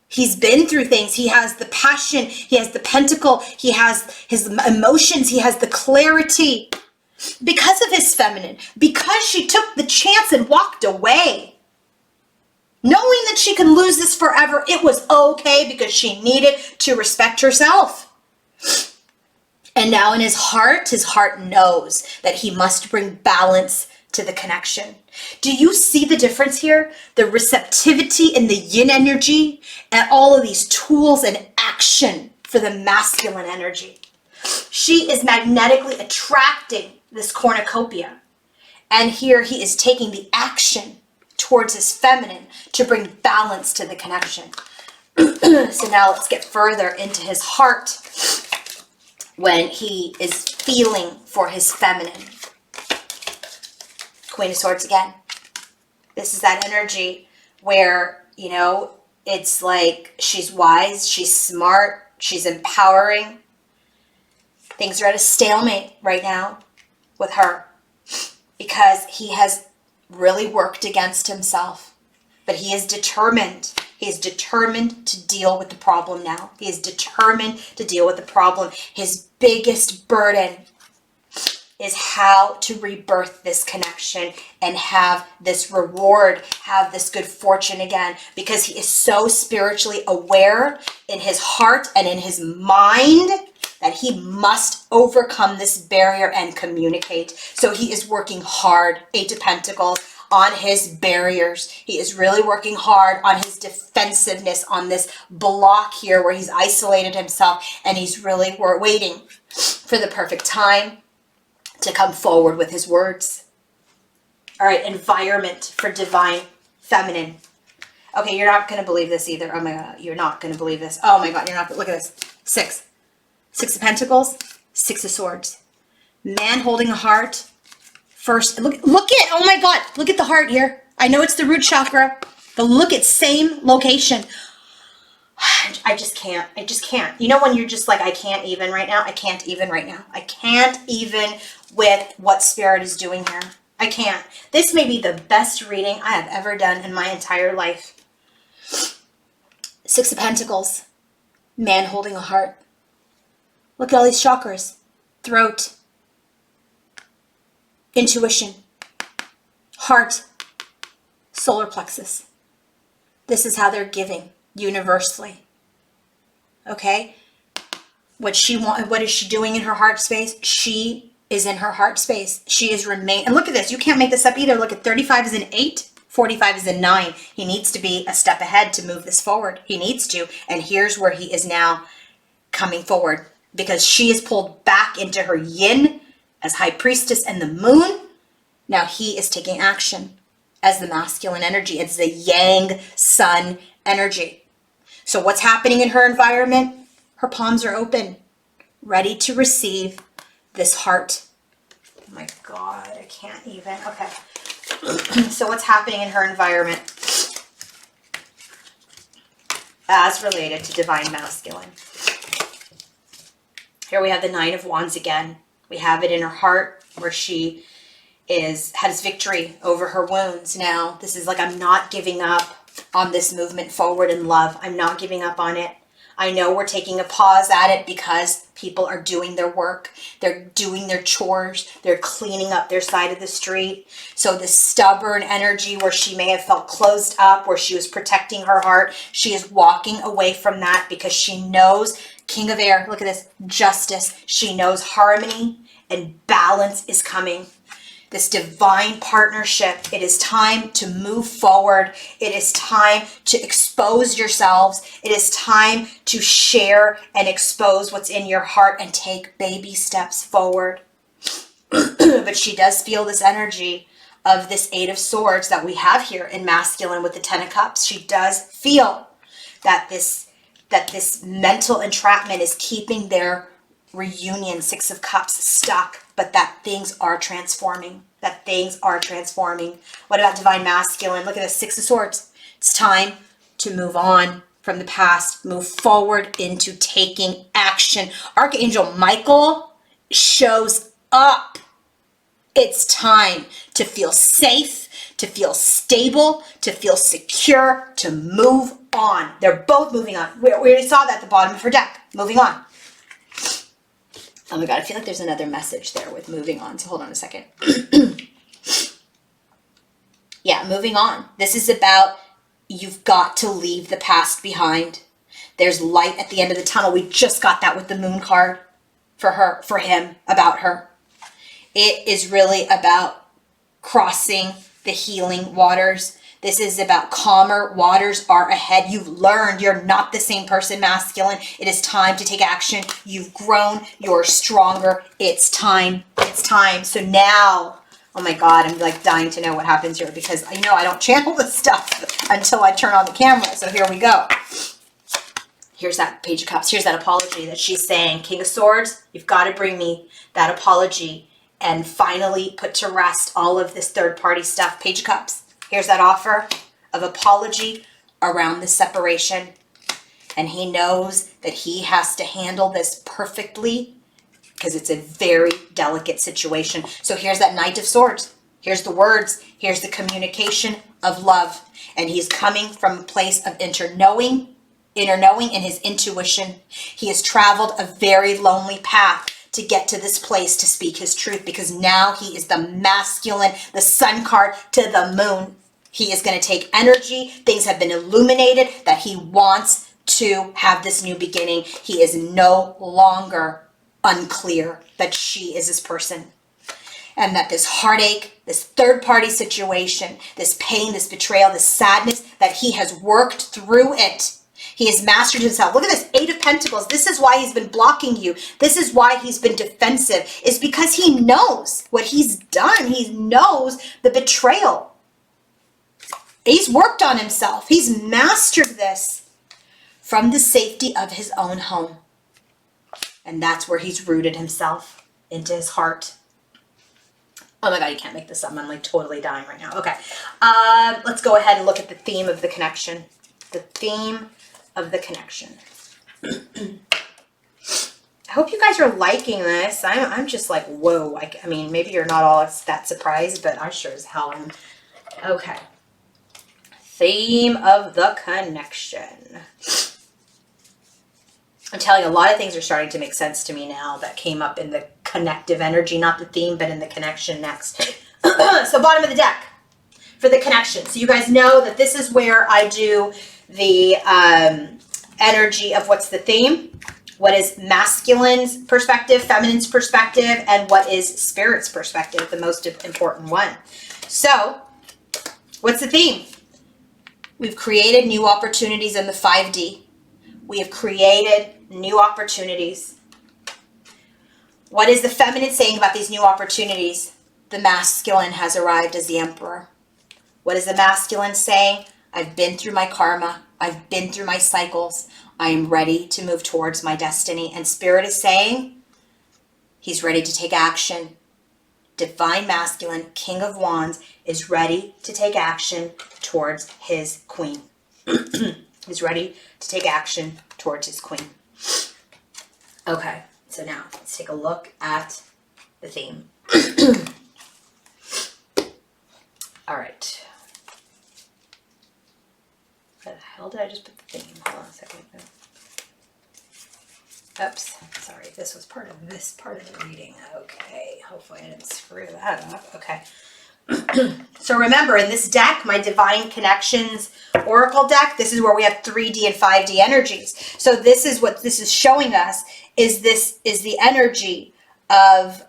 He's been through things. He has the passion. He has the pentacle. He has his emotions. He has the clarity. Because of his feminine, because she took the chance and walked away. Knowing that she can lose this forever, it was okay because she needed to respect herself. And now in his heart knows that he must bring balance to the connection. Do you see the difference here? The receptivity in the yin energy and all of these tools and action for the masculine energy. She is magnetically attracting this cornucopia. And here he is taking the action towards his feminine to bring balance to the connection. So now let's get further into his heart when he is feeling for his feminine. Queen of Swords again. This is that energy where, it's like she's wise, she's smart, she's empowering. Things are at a stalemate right now with her because he has really worked against himself. But he is determined. He is determined to deal with the problem now. He is determined to deal with the problem. His biggest burden is how to rebirth this connection and have this reward, have this good fortune again, because he is so spiritually aware in his heart and in his mind that he must overcome this barrier and communicate. So he is working hard, Eight of Pentacles, on his barriers. He is really working hard on his defensiveness, on this block here where he's isolated himself, and he's really waiting for the perfect time to come forward with his words. All right, environment for divine feminine. Okay, you're not going to believe this either. Oh my God, you're not going to believe this. Oh my God, you're not. Look at this. Six of Pentacles, Six of Swords. Man holding a heart. First, look at, oh my God, look at the heart here. I know it's the root chakra, but look at same location. I just can't. You know when you're just like, I can't even right now. I can't even right now. I can't even with what Spirit is doing here. I can't. This may be the best reading I have ever done in my entire life. Six of Pentacles. Man holding a heart. Look at all these chakras. Throat. Intuition. Heart. Solar plexus. This is how they're giving universally. Okay? What is she doing in her heart space? She is in her heart space. She is and look at this. You can't make this up either. Look at 35 is an 8. 45 is a 9. He needs to be a step ahead to move this forward. He needs to. And here's where he is now coming forward, because she is pulled back into her yin as High Priestess and the moon. Now he is taking action as the masculine energy. It's the yang sun energy. So what's happening in her environment? Her palms are open, ready to receive this heart. Oh my God, I can't even. Okay. So what's happening in her environment as related to divine masculine? Here we have the Nine of Wands again. We have it in her heart where she has victory over her wounds. Now, this is like, I'm not giving up on this movement forward in love. I'm not giving up on it. I know we're taking a pause at it because people are doing their work. They're doing their chores. They're cleaning up their side of the street. So the stubborn energy where she may have felt closed up, where she was protecting her heart, she is walking away from that because she knows, King of Air, look at this, justice. She knows harmony and balance is coming. This divine partnership. It is time to move forward. It is time to expose yourselves. It is time to share and expose what's in your heart and take baby steps forward. But she does feel this energy of this Eight of Swords that we have here in masculine with the Ten of Cups. She does feel that this mental entrapment is keeping their reunion, Six of Cups, stuck, but that things are transforming. That things are transforming. What about divine masculine? Look at the Six of Swords. It's time to move on from the past, move forward into taking action. Archangel Michael shows up. It's time to feel safe, to feel stable, to feel secure, to move on. They're both moving on. We already saw that at the bottom of her deck. Moving on. Oh my God, I feel like there's another message there with moving on. So hold on a second. Yeah, moving on. This is about you've got to leave the past behind. There's light at the end of the tunnel. We just got that with the moon card for him, about her. It is really about crossing the healing waters. This is about calmer waters are ahead. You've learned you're not the same person, masculine. It is time to take action. You've grown. You're stronger. It's time. It's time. So now, oh my God, I'm like dying to know what happens here because I know I don't channel this stuff until I turn on the camera. So here we go. Here's that Page of Cups. Here's that apology that she's saying. King of Swords, you've got to bring me that apology and finally put to rest all of this third-party stuff. Page of Cups. Here's that offer of apology around the separation. And he knows that he has to handle this perfectly because it's a very delicate situation. So here's that Knight of Swords. Here's the words. Here's the communication of love. And he's coming from a place of inner knowing in his intuition. He has traveled a very lonely path to get to this place to speak his truth, because now he is the masculine, the sun card to the moon. He is going to take energy. Things have been illuminated that he wants to have this new beginning. He is no longer unclear that she is this person, and that this heartache, this third party situation, this pain, this betrayal, this sadness, that he has worked through it. He has mastered himself. Look at this, 8 of Pentacles. This is why he's been blocking you. This is why he's been defensive, is because he knows what he's done. He knows the betrayal. He's worked on himself. He's mastered this from the safety of his own home. And that's where he's rooted himself into his heart. Oh my God, you can't make this up. I'm like totally dying right now. Okay. Let's go ahead and look at the theme of the connection. The theme of the connection. I hope you guys are liking this. I'm just like, whoa. I mean, maybe you're not all that surprised, but I sure as hell am. Okay. Theme of the connection. I'm telling you, a lot of things are starting to make sense to me now that came up in the connective energy, not the theme, but in the connection next. So bottom of the deck for the connection. So you guys know that this is where I do the energy of what's the theme, what is masculine's perspective, feminine's perspective, and what is spirit's perspective, the most important one. So what's the theme? We've created new opportunities in the 5D. We have created new opportunities. What is the feminine saying about these new opportunities? The masculine has arrived as the emperor. What is the masculine saying? I've been through my karma. I've been through my cycles. I am ready to move towards my destiny. And Spirit is saying he's ready to take action. Divine masculine, King of Wands, is ready to take action towards his queen. He's ready to take action towards his queen. Okay, so now let's take a look at the theme. All right. Where the hell did I just put the theme? Hold on a second. Oops, sorry, this was part of this part of the reading. Okay, hopefully I didn't screw that up. Okay. So remember, in this deck, my Divine Connections Oracle deck, this is where we have 3D and 5D energies. So this is what this is showing us, is this is the energy of,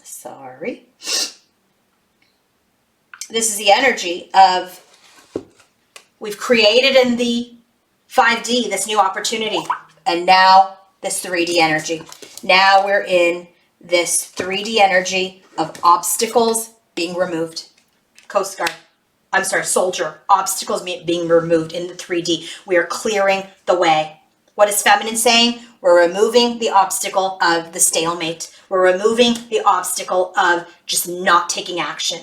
sorry. This is the energy of, we've created in the 5D this new opportunity, and now this 3D energy. Now we're in this 3D energy of obstacles being removed. Coast Guard, I'm sorry, soldier, obstacles being removed in the 3D. We are clearing the way. What is feminine saying? We're removing the obstacle of the stalemate. We're removing the obstacle of just not taking action.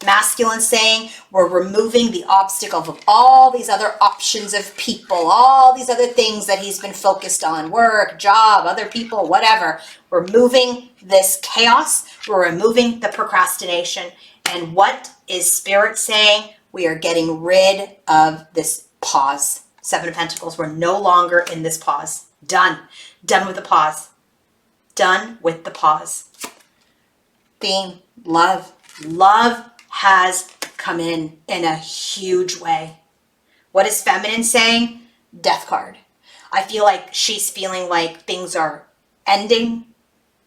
Masculine saying we're removing the obstacle of all these other options of people, all these other things that he's been focused on, work, job, other people, whatever. We're moving this chaos. We're removing the procrastination. And what is Spirit saying? We are getting rid of this pause. 7 of Pentacles. We're no longer in this pause. Done. Done with the pause. Done with the pause. Theme, love. Love has come in a huge way. What is feminine saying? Death card. I feel like she's feeling like things are ending,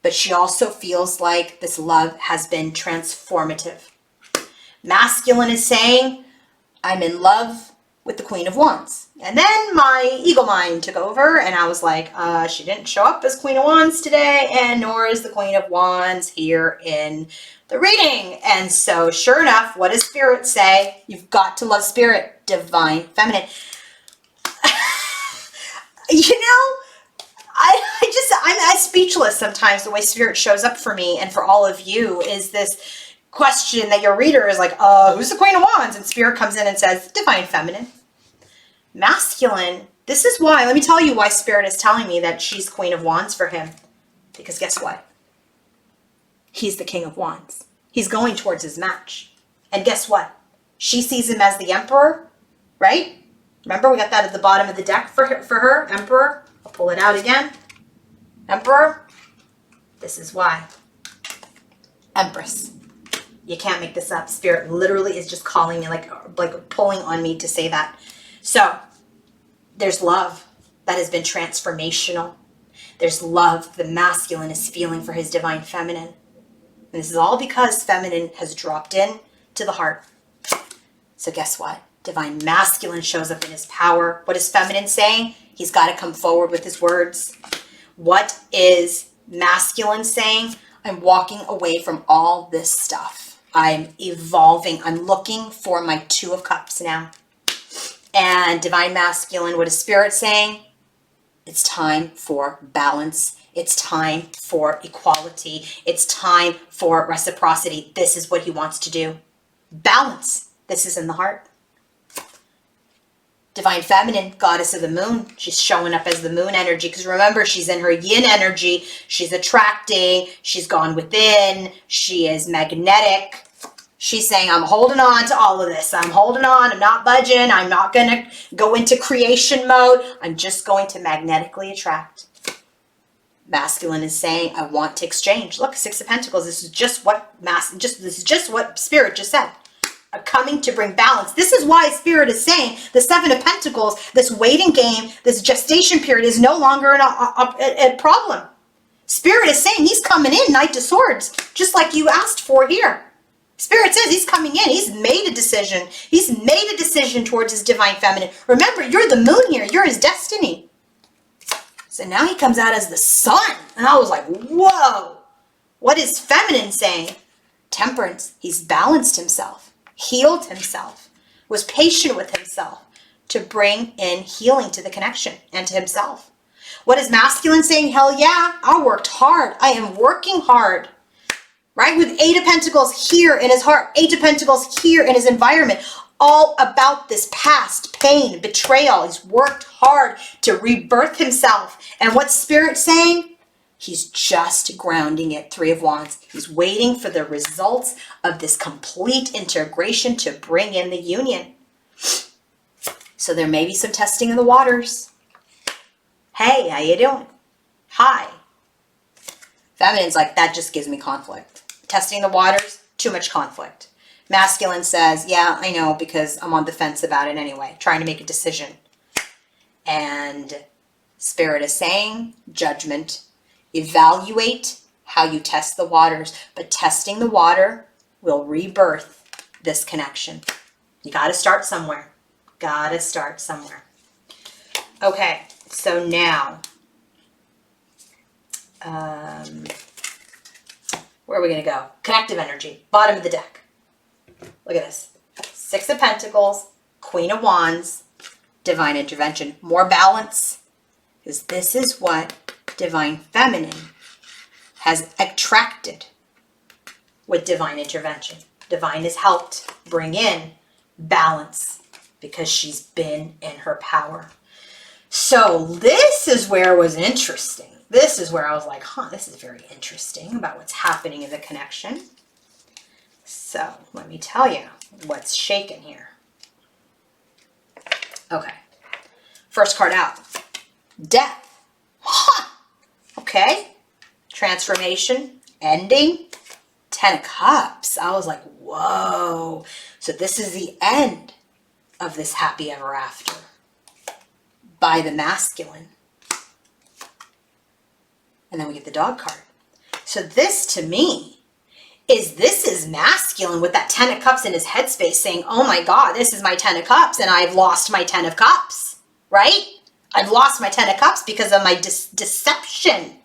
but she also feels like this love has been transformative. Masculine is saying, I'm in love with the Queen of Wands. And then my eagle mind took over, and I was like, she didn't show up as Queen of Wands today, and nor is the Queen of Wands here in the reading. And so sure enough, what does Spirit say? You've got to love Spirit, Divine Feminine. You know, I'm as speechless sometimes the way Spirit shows up for me and for all of you is this question that your reader is like, who's the Queen of Wands? And Spirit comes in and says, Divine Feminine. Masculine, this is why, let me tell you why Spirit is telling me that she's Queen of Wands for him. Because guess what? He's the King of Wands. He's going towards his match. And guess what? She sees him as the Emperor, right? Remember, we got that at the bottom of the deck for her, Emperor. I'll pull it out again. Emperor. This is why. Empress. You can't make this up. Spirit literally is just calling me, like pulling on me to say that. So, there's love that has been transformational. There's love the masculine is feeling for his divine feminine. And this is all because feminine has dropped in to the heart. So guess what? Divine masculine shows up in his power. What is feminine saying? He's got to come forward with his words. What is masculine saying? I'm walking away from all this stuff. I'm evolving. I'm looking for my Two of Cups now. And divine masculine, what is Spirit saying? It's time for balance. It's time for equality. It's time for reciprocity. This is what he wants to do. Balance. This is in the heart. Divine feminine, goddess of the moon. She's showing up as the moon energy. Because remember, she's in her yin energy. She's attracting. She's gone within. She is magnetic. She's saying, I'm holding on to all of this. I'm holding on. I'm not budging. I'm not going to go into creation mode. I'm just going to magnetically attract. Masculine is saying, I want to exchange. Look, Six of Pentacles. This is just what this is just what Spirit just said. Coming to bring balance. This is why Spirit is saying the Seven of Pentacles, this waiting game, this gestation period is no longer a problem. Spirit is saying he's coming in, Knight of Swords, just like you asked for here. Spirit says he's coming in. He's made a decision. He's made a decision towards his divine feminine. Remember, you're the moon here. You're his destiny. So now he comes out as the sun. And I was like, whoa. What is feminine saying? Temperance. He's balanced himself, healed himself, was patient with himself to bring in healing to the connection and to himself. What is masculine saying? Hell yeah, I worked hard. I am working hard. Right? With Eight of Pentacles here in his heart, Eight of Pentacles here in his environment, all about this past pain, betrayal. He's worked hard to rebirth himself. And what's Spirit saying? He's just grounding it. Three of Wands. He's waiting for the results of this complete integration to bring in the union. So there may be some testing of the waters. Hey, how you doing? Hi. Feminine's like, that just gives me conflict. Testing the waters, too much conflict. Masculine says, yeah, I know, because I'm on the fence about it anyway, trying to make a decision. And Spirit is saying, judgment, evaluate how you test the waters. But testing the water will rebirth this connection. You got to start somewhere. Got to start somewhere. Okay, so now, where are we going to go? Connective energy, bottom of the deck. Look at this. Six of Pentacles, Queen of Wands, divine intervention. More balance, because this is what divine feminine has attracted with divine intervention. Divine has helped bring in balance because she's been in her power. So this is where it was interesting. This is where I was like, this is very interesting about what's happening in the connection. So let me tell you what's shaking here. Okay. First card out. Death. Okay. Transformation. Ending. 10 of Cups. I was like, whoa. So this is the end of this happy ever after by the masculine. And then we get the dog card. So this to me this is masculine with that 10 of Cups in his headspace saying, oh my God, this is my 10 of Cups and I've lost my 10 of Cups, right? I've lost my 10 of Cups because of my deception.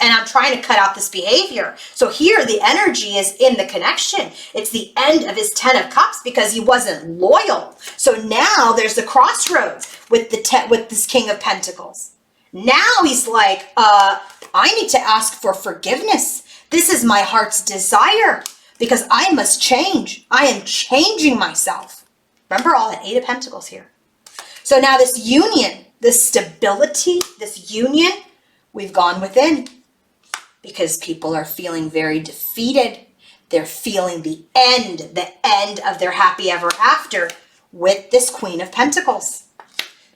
And I'm trying to cut out this behavior. So here the energy is in the connection. It's the end of his 10 of Cups because he wasn't loyal. So now there's the crossroads with this King of Pentacles. Now he's like, I need to ask for forgiveness. This is my heart's desire because I must change. I am changing myself. Remember all that Eight of Pentacles here. So now this union, this stability, this union, we've gone within because people are feeling very defeated. They're feeling the end of their happy ever after with this Queen of Pentacles.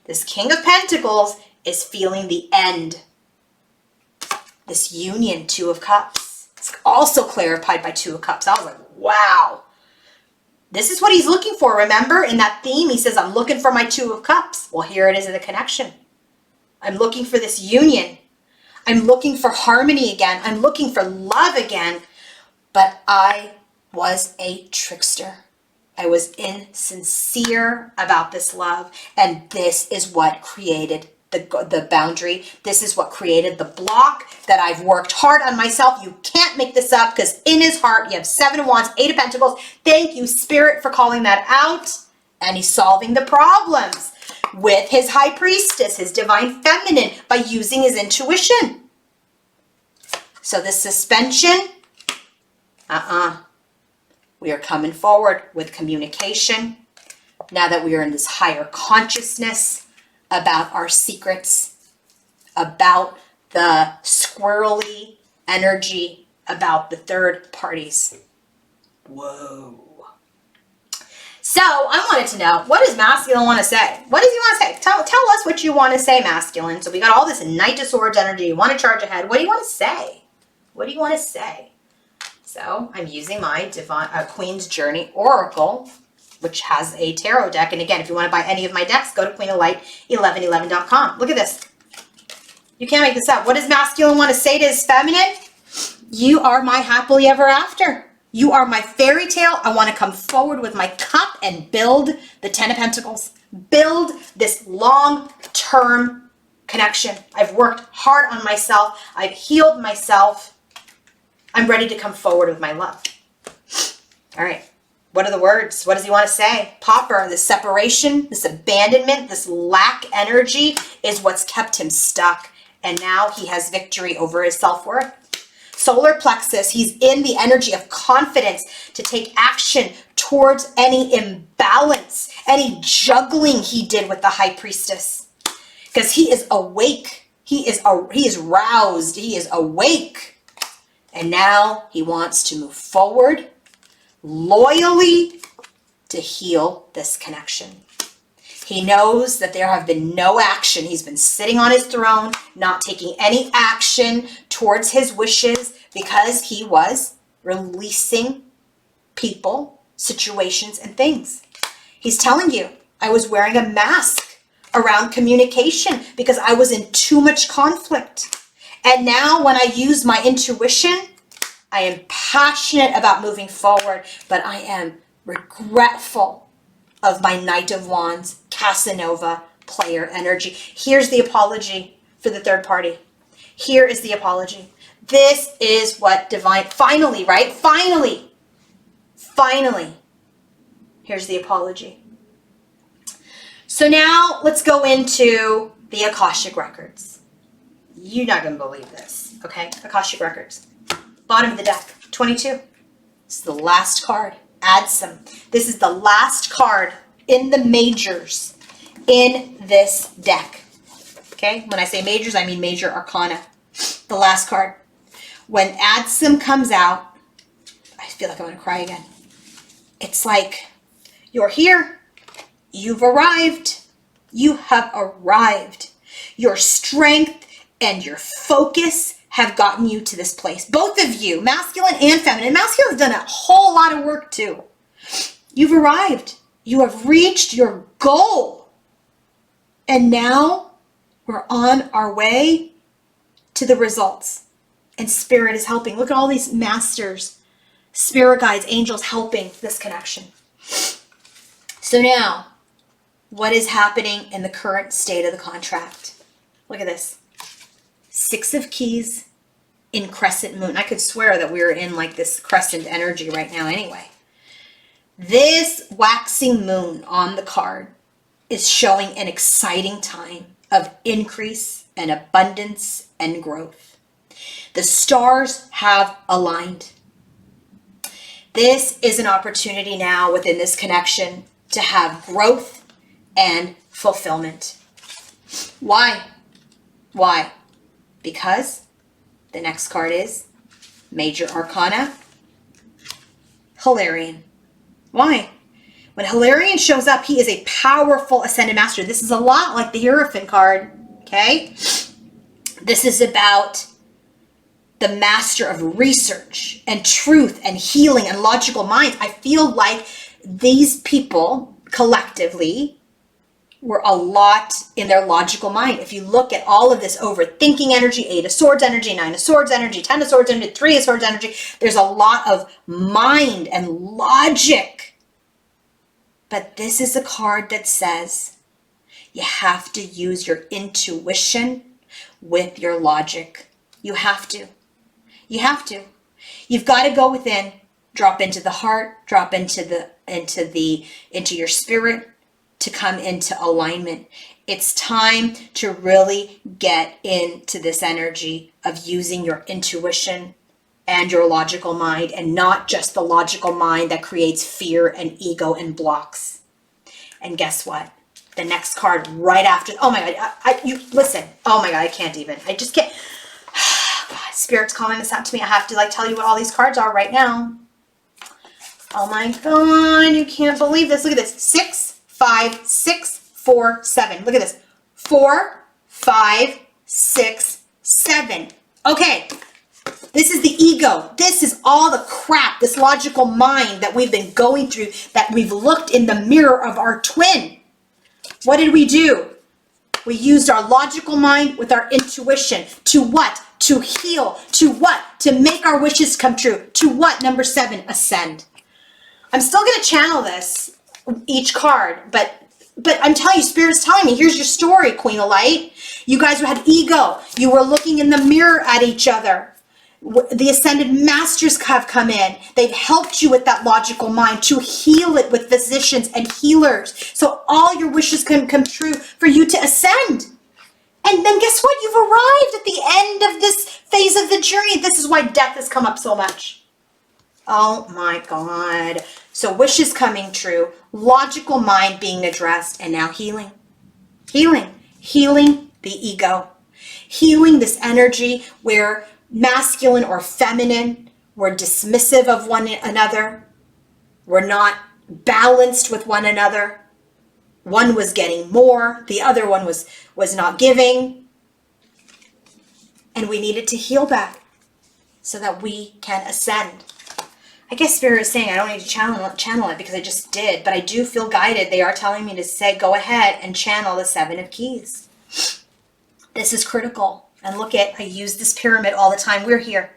This King of Pentacles is feeling the end. This union, Two of Cups. It's also clarified by Two of Cups. I was like, wow. This is what he's looking for. Remember in that theme, he says, I'm looking for my Two of Cups. Well, here it is in the connection. I'm looking for this union. I'm looking for harmony again. I'm looking for love again. But I was a trickster. I was insincere about this love. And this is what created the boundary. This is what created the block that I've worked hard on myself. You can't make this up because in his heart, you have 7 of Wands, 8 of Pentacles. Thank you, Spirit, for calling that out. And he's solving the problems with his High Priestess, his Divine Feminine, by using his intuition. So this suspension, we are coming forward with communication. Now that we are in this higher consciousness about our secrets, about the squirrely energy, about the third parties. Whoa. So I wanted to know, what does masculine want to say? What does he want to say? Tell us what you want to say, masculine. So we got all this Knight of Swords energy. You want to charge ahead. What do you want to say? What do you want to say? So I'm using my Queen's Journey Oracle, which has a tarot deck. And again, if you want to buy any of my decks, go to queenoflight1111.com. Look at this. You can't make this up. What does masculine want to say to his feminine? You are my happily ever after. You are my fairy tale. I want to come forward with my cup and build the 10 of Pentacles. Build this long-term connection. I've worked hard on myself. I've healed myself. I'm ready to come forward with my love. All right. What are the words? What does he want to say? Pauper, this separation, this abandonment, this lack energy is what's kept him stuck. And now he has victory over his self-worth. Solar plexus, he's in the energy of confidence to take action towards any imbalance, any juggling he did with the High Priestess. Because he is awake. He is roused. He is awake. And now he wants to move forward loyally to heal this connection. He knows that there have been no action. He's been sitting on his throne, not taking any action towards his wishes because he was releasing people, situations, and things. He's telling you, I was wearing a mask around communication because I was in too much conflict. And now when I use my intuition, I am passionate about moving forward, but I am regretful of my Knight of Wands, Casanova player energy. Here's the apology for the third party. Here is the apology. This is what divine, finally, right? Finally, here's the apology. So now let's go into the Akashic Records. You're not going to believe this, okay? Akashic Records. Bottom of the deck, 22. This is the last card. Add some. This is the last card in the majors in this deck. Okay? When I say majors, I mean major arcana. The last card. When Adsum comes out, I feel like I'm going to cry again. It's like, you're here. You've arrived. You have arrived. Your strength and your focus have gotten you to this place. Both of you, masculine and feminine. Masculine has done a whole lot of work too. You've arrived. You have reached your goal. And now we're on our way to the results. And Spirit is helping. Look at all these masters, spirit guides, angels helping this connection. So now, what is happening in the current state of the contract? Look at this. 6 of Keys in crescent moon. I could swear that we're in like this crescent energy right now anyway. This waxing moon on the card is showing an exciting time of increase and abundance and growth. The stars have aligned. This is an opportunity now within this connection to have growth and fulfillment. Why? Why? Because the next card is Major Arcana, Hilarion. Why? When Hilarion shows up, he is a powerful Ascended Master. This is a lot like the Hierophant card, okay? This is about the master of research and truth and healing and logical minds. I feel like these people collectively were a lot in their logical mind. If you look at all of this overthinking energy, 8 of Swords energy, 9 of Swords energy, 10 of Swords energy, 3 of Swords energy, there's a lot of mind and logic. But this is a card that says you have to use your intuition with your logic. You have to. You have to. You've got to go within, drop into the heart, drop into your spirit to come into alignment. It's time to really get into this energy of using your intuition and your logical mind, and not just the logical mind that creates fear and ego and blocks. And guess what? The next card right after, oh my God, you listen, oh my God, I can't even, I just can't. God, Spirit's calling this out to me. I have to tell you what all these cards are right now. Oh my God, you can't believe this. Look at this, 6, 5, 6, 4, 7. Look at this, 4, 5, 6, 7. Okay. This is the ego. This is all the crap, this logical mind that we've been going through, that we've looked in the mirror of our twin. What did we do? We used our logical mind with our intuition. To what? To heal. To what? To make our wishes come true. To what? Number 7, ascend. I'm still going to channel this, each card, but I'm telling you, Spirit's telling me, here's your story, Queen of Light. You guys had ego. You were looking in the mirror at each other. The Ascended Masters have come in. They've helped you with that logical mind to heal it with physicians and healers. So all your wishes can come true for you to ascend. And then guess what? You've arrived at the end of this phase of the journey. This is why death has come up so much. Oh my God. So wishes coming true, logical mind being addressed, and now healing. Healing. Healing the ego. Healing this energy where masculine or feminine, we're dismissive of one another. We're not balanced with one another. One was getting more, the other one was not giving. And we needed to heal that so that we can ascend. I guess Spirit is saying I don't need to channel it because I just did, but I do feel guided. They are telling me to say, go ahead and channel the 7 of Keys. This is critical. And look at, I use this pyramid all the time. We're here.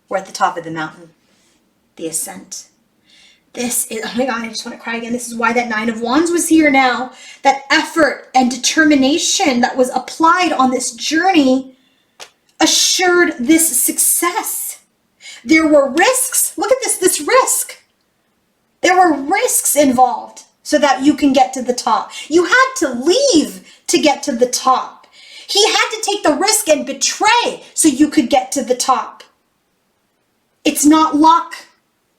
We're at the top of the mountain. The ascent. This is, oh my God, I just want to cry again. This is why that 9 of Wands was here now. That effort and determination that was applied on this journey assured this success. There were risks. Look at this risk. There were risks involved so that you can get to the top. You had to leave to get to the top. He had to take the risk and betray so you could get to the top. It's not luck.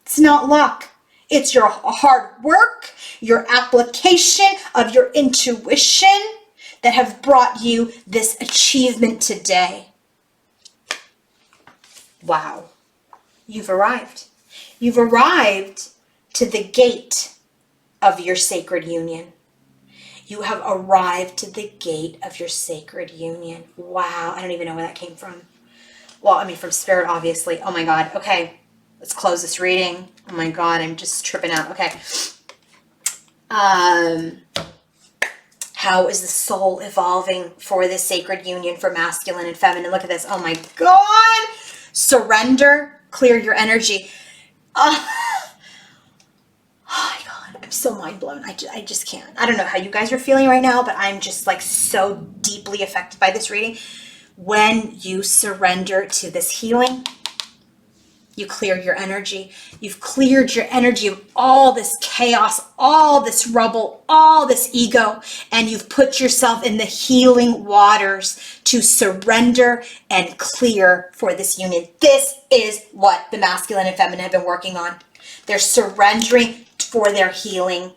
It's not luck. It's your hard work, your application of your intuition that have brought you this achievement today. Wow. You've arrived. You've arrived to the gate of your sacred union. You have arrived to the gate of your sacred union. Wow. I don't even know where that came from. Well, I mean, from Spirit, obviously. Oh my God. Okay. Let's close this reading. Oh my God. I'm just tripping out. Okay. How is the soul evolving for this sacred union for masculine and feminine? Look at this. Oh my God. Surrender. Clear your energy. Oh my God, I'm so mind blown. I just can't. I don't know how you guys are feeling right now, but I'm just so deeply affected by this reading. When you surrender to this healing, you clear your energy. You've cleared your energy of all this chaos, all this rubble, all this ego, and you've put yourself in the healing waters to surrender and clear for this union. This is what the masculine and feminine have been working on. They're surrendering for their healing.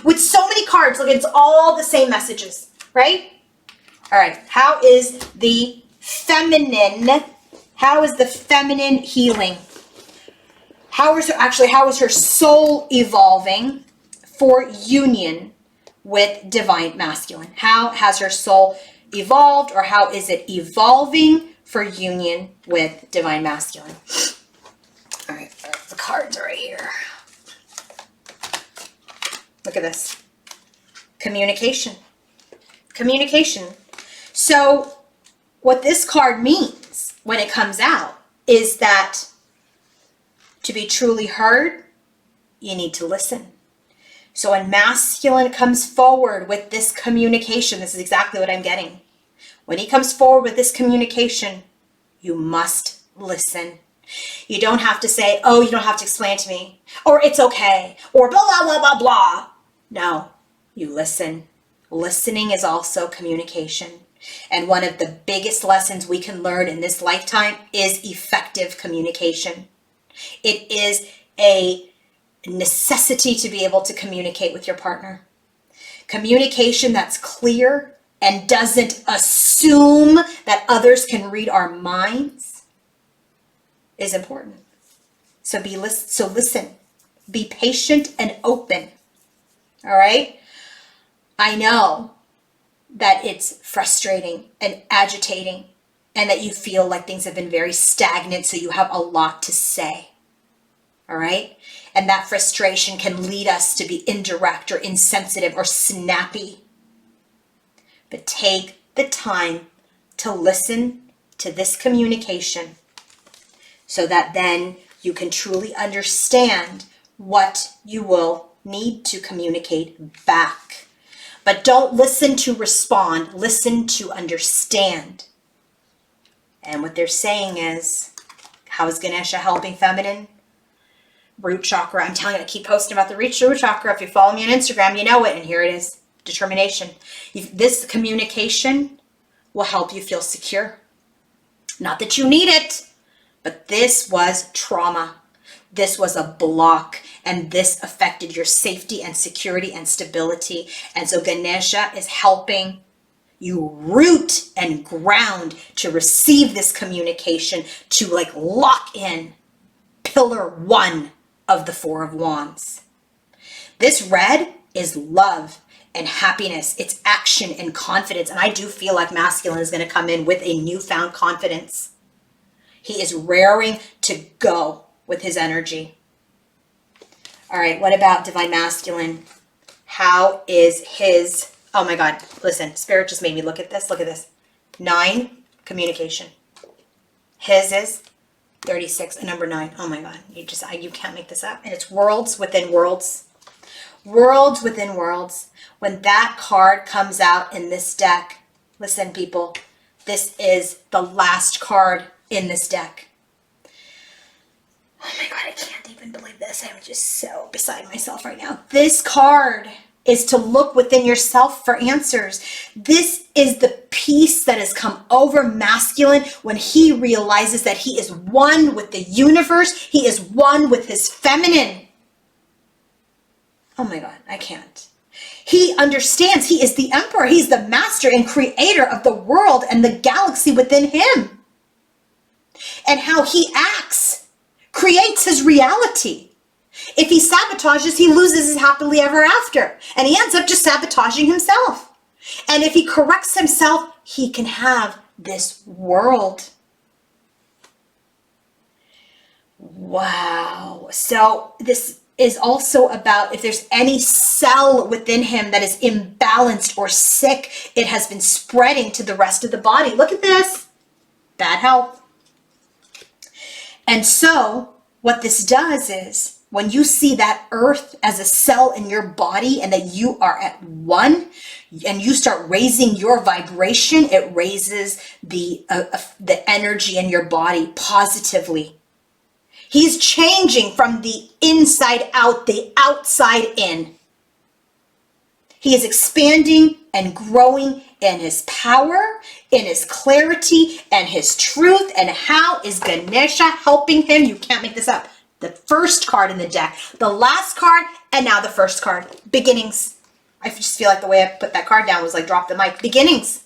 With so many cards, look, it's all the same messages, right? All right, how is the feminine, healing? How is her soul evolving for union with divine masculine? How has her soul evolved, or how is it evolving for union with divine masculine? All right, the cards are right here. Look at this. Communication. Communication. So what this card means when it comes out is that to be truly heard, you need to listen. So when masculine comes forward with this communication, this is exactly what I'm getting. When he comes forward with this communication, you must listen. You don't have to say, oh, you don't have to explain it to me, or it's okay, or blah, blah, blah, blah, blah. No, you listen. Listening is also communication. And one of the biggest lessons we can learn in this lifetime is effective communication. It is a necessity to be able to communicate with your partner. Communication that's clear and doesn't assume that others can read our minds is important. So listen, be patient and open. All right? I know that it's frustrating and agitating, and that you feel like things have been very stagnant, so you have a lot to say. All right? And that frustration can lead us to be indirect or insensitive or snappy. But take the time to listen to this communication so that then you can truly understand what you will need to communicate back. But don't listen to respond, listen to understand. And what they're saying is, how is Ganesha helping feminine? Root chakra. I'm telling you, I keep posting about the root chakra. If you follow me on Instagram, you know it. And here it is. Determination. This communication will help you feel secure. Not that you need it, but this was trauma. This was a block, and this affected your safety and security and stability. And so Ganesha is helping you root and ground to receive this communication, to like lock in pillar 1 of the 4 of Wands. This red is love and happiness. It's action and confidence. And I do feel like masculine is going to come in with a newfound confidence. He is raring to go with his energy. All right, what about divine masculine? How is his, oh my God, listen, Spirit just made me look at this. Look at this. 9, communication. His is 36, and number 9. Oh my God, you can't make this up. And it's worlds within worlds. Worlds within worlds. When that card comes out in this deck, listen people, this is the last card in this deck. Oh my God, I can't even believe this. I'm just so beside myself right now. This card is to look within yourself for answers. This is the peace that has come over masculine when he realizes that he is one with the universe. He is one with his feminine. Oh my God, I can't. He understands he is the emperor. He's the master and creator of the world and the galaxy within him. And how he acts creates his reality. If he sabotages, he loses his happily ever after. And he ends up just sabotaging himself. And if he corrects himself, he can have this world. Wow. So this is also about if there's any cell within him that is imbalanced or sick, it has been spreading to the rest of the body. Look at this. Bad health. And so what this does is when you see that earth as a cell in your body and that you are at one and you start raising your vibration, it raises the energy in your body positively. He's changing from the inside out, the outside in. He is expanding and growing in his power, in his clarity, and his truth. And how is Ganesha helping him? You can't make this up. The first card in the deck, the last card, and now the first card. Beginnings. I just feel like the way I put that card down was like drop the mic. Beginnings.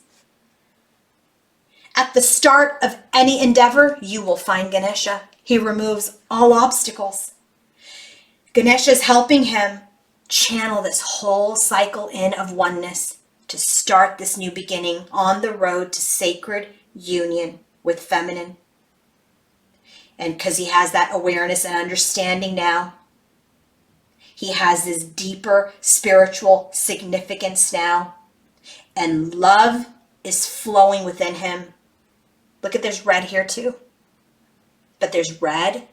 At the start of any endeavor, you will find Ganesha. He removes all obstacles. Ganesha is helping him channel this whole cycle in of oneness to start this new beginning on the road to sacred union with feminine. And because he has that awareness and understanding now, he has this deeper spiritual significance now. And love is flowing within him. Look at, there's red here too. But there's red,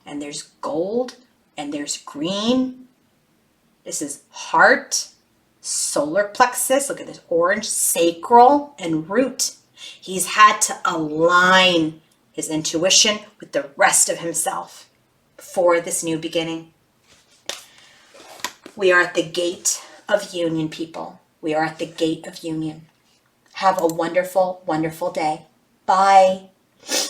and there's gold, and there's green. This is heart, solar plexus. Look at this orange, sacral, and root. He's had to align his intuition with the rest of himself for this new beginning. We are at the gate of union, people. We are at the gate of union. Have a wonderful, wonderful day. Bye.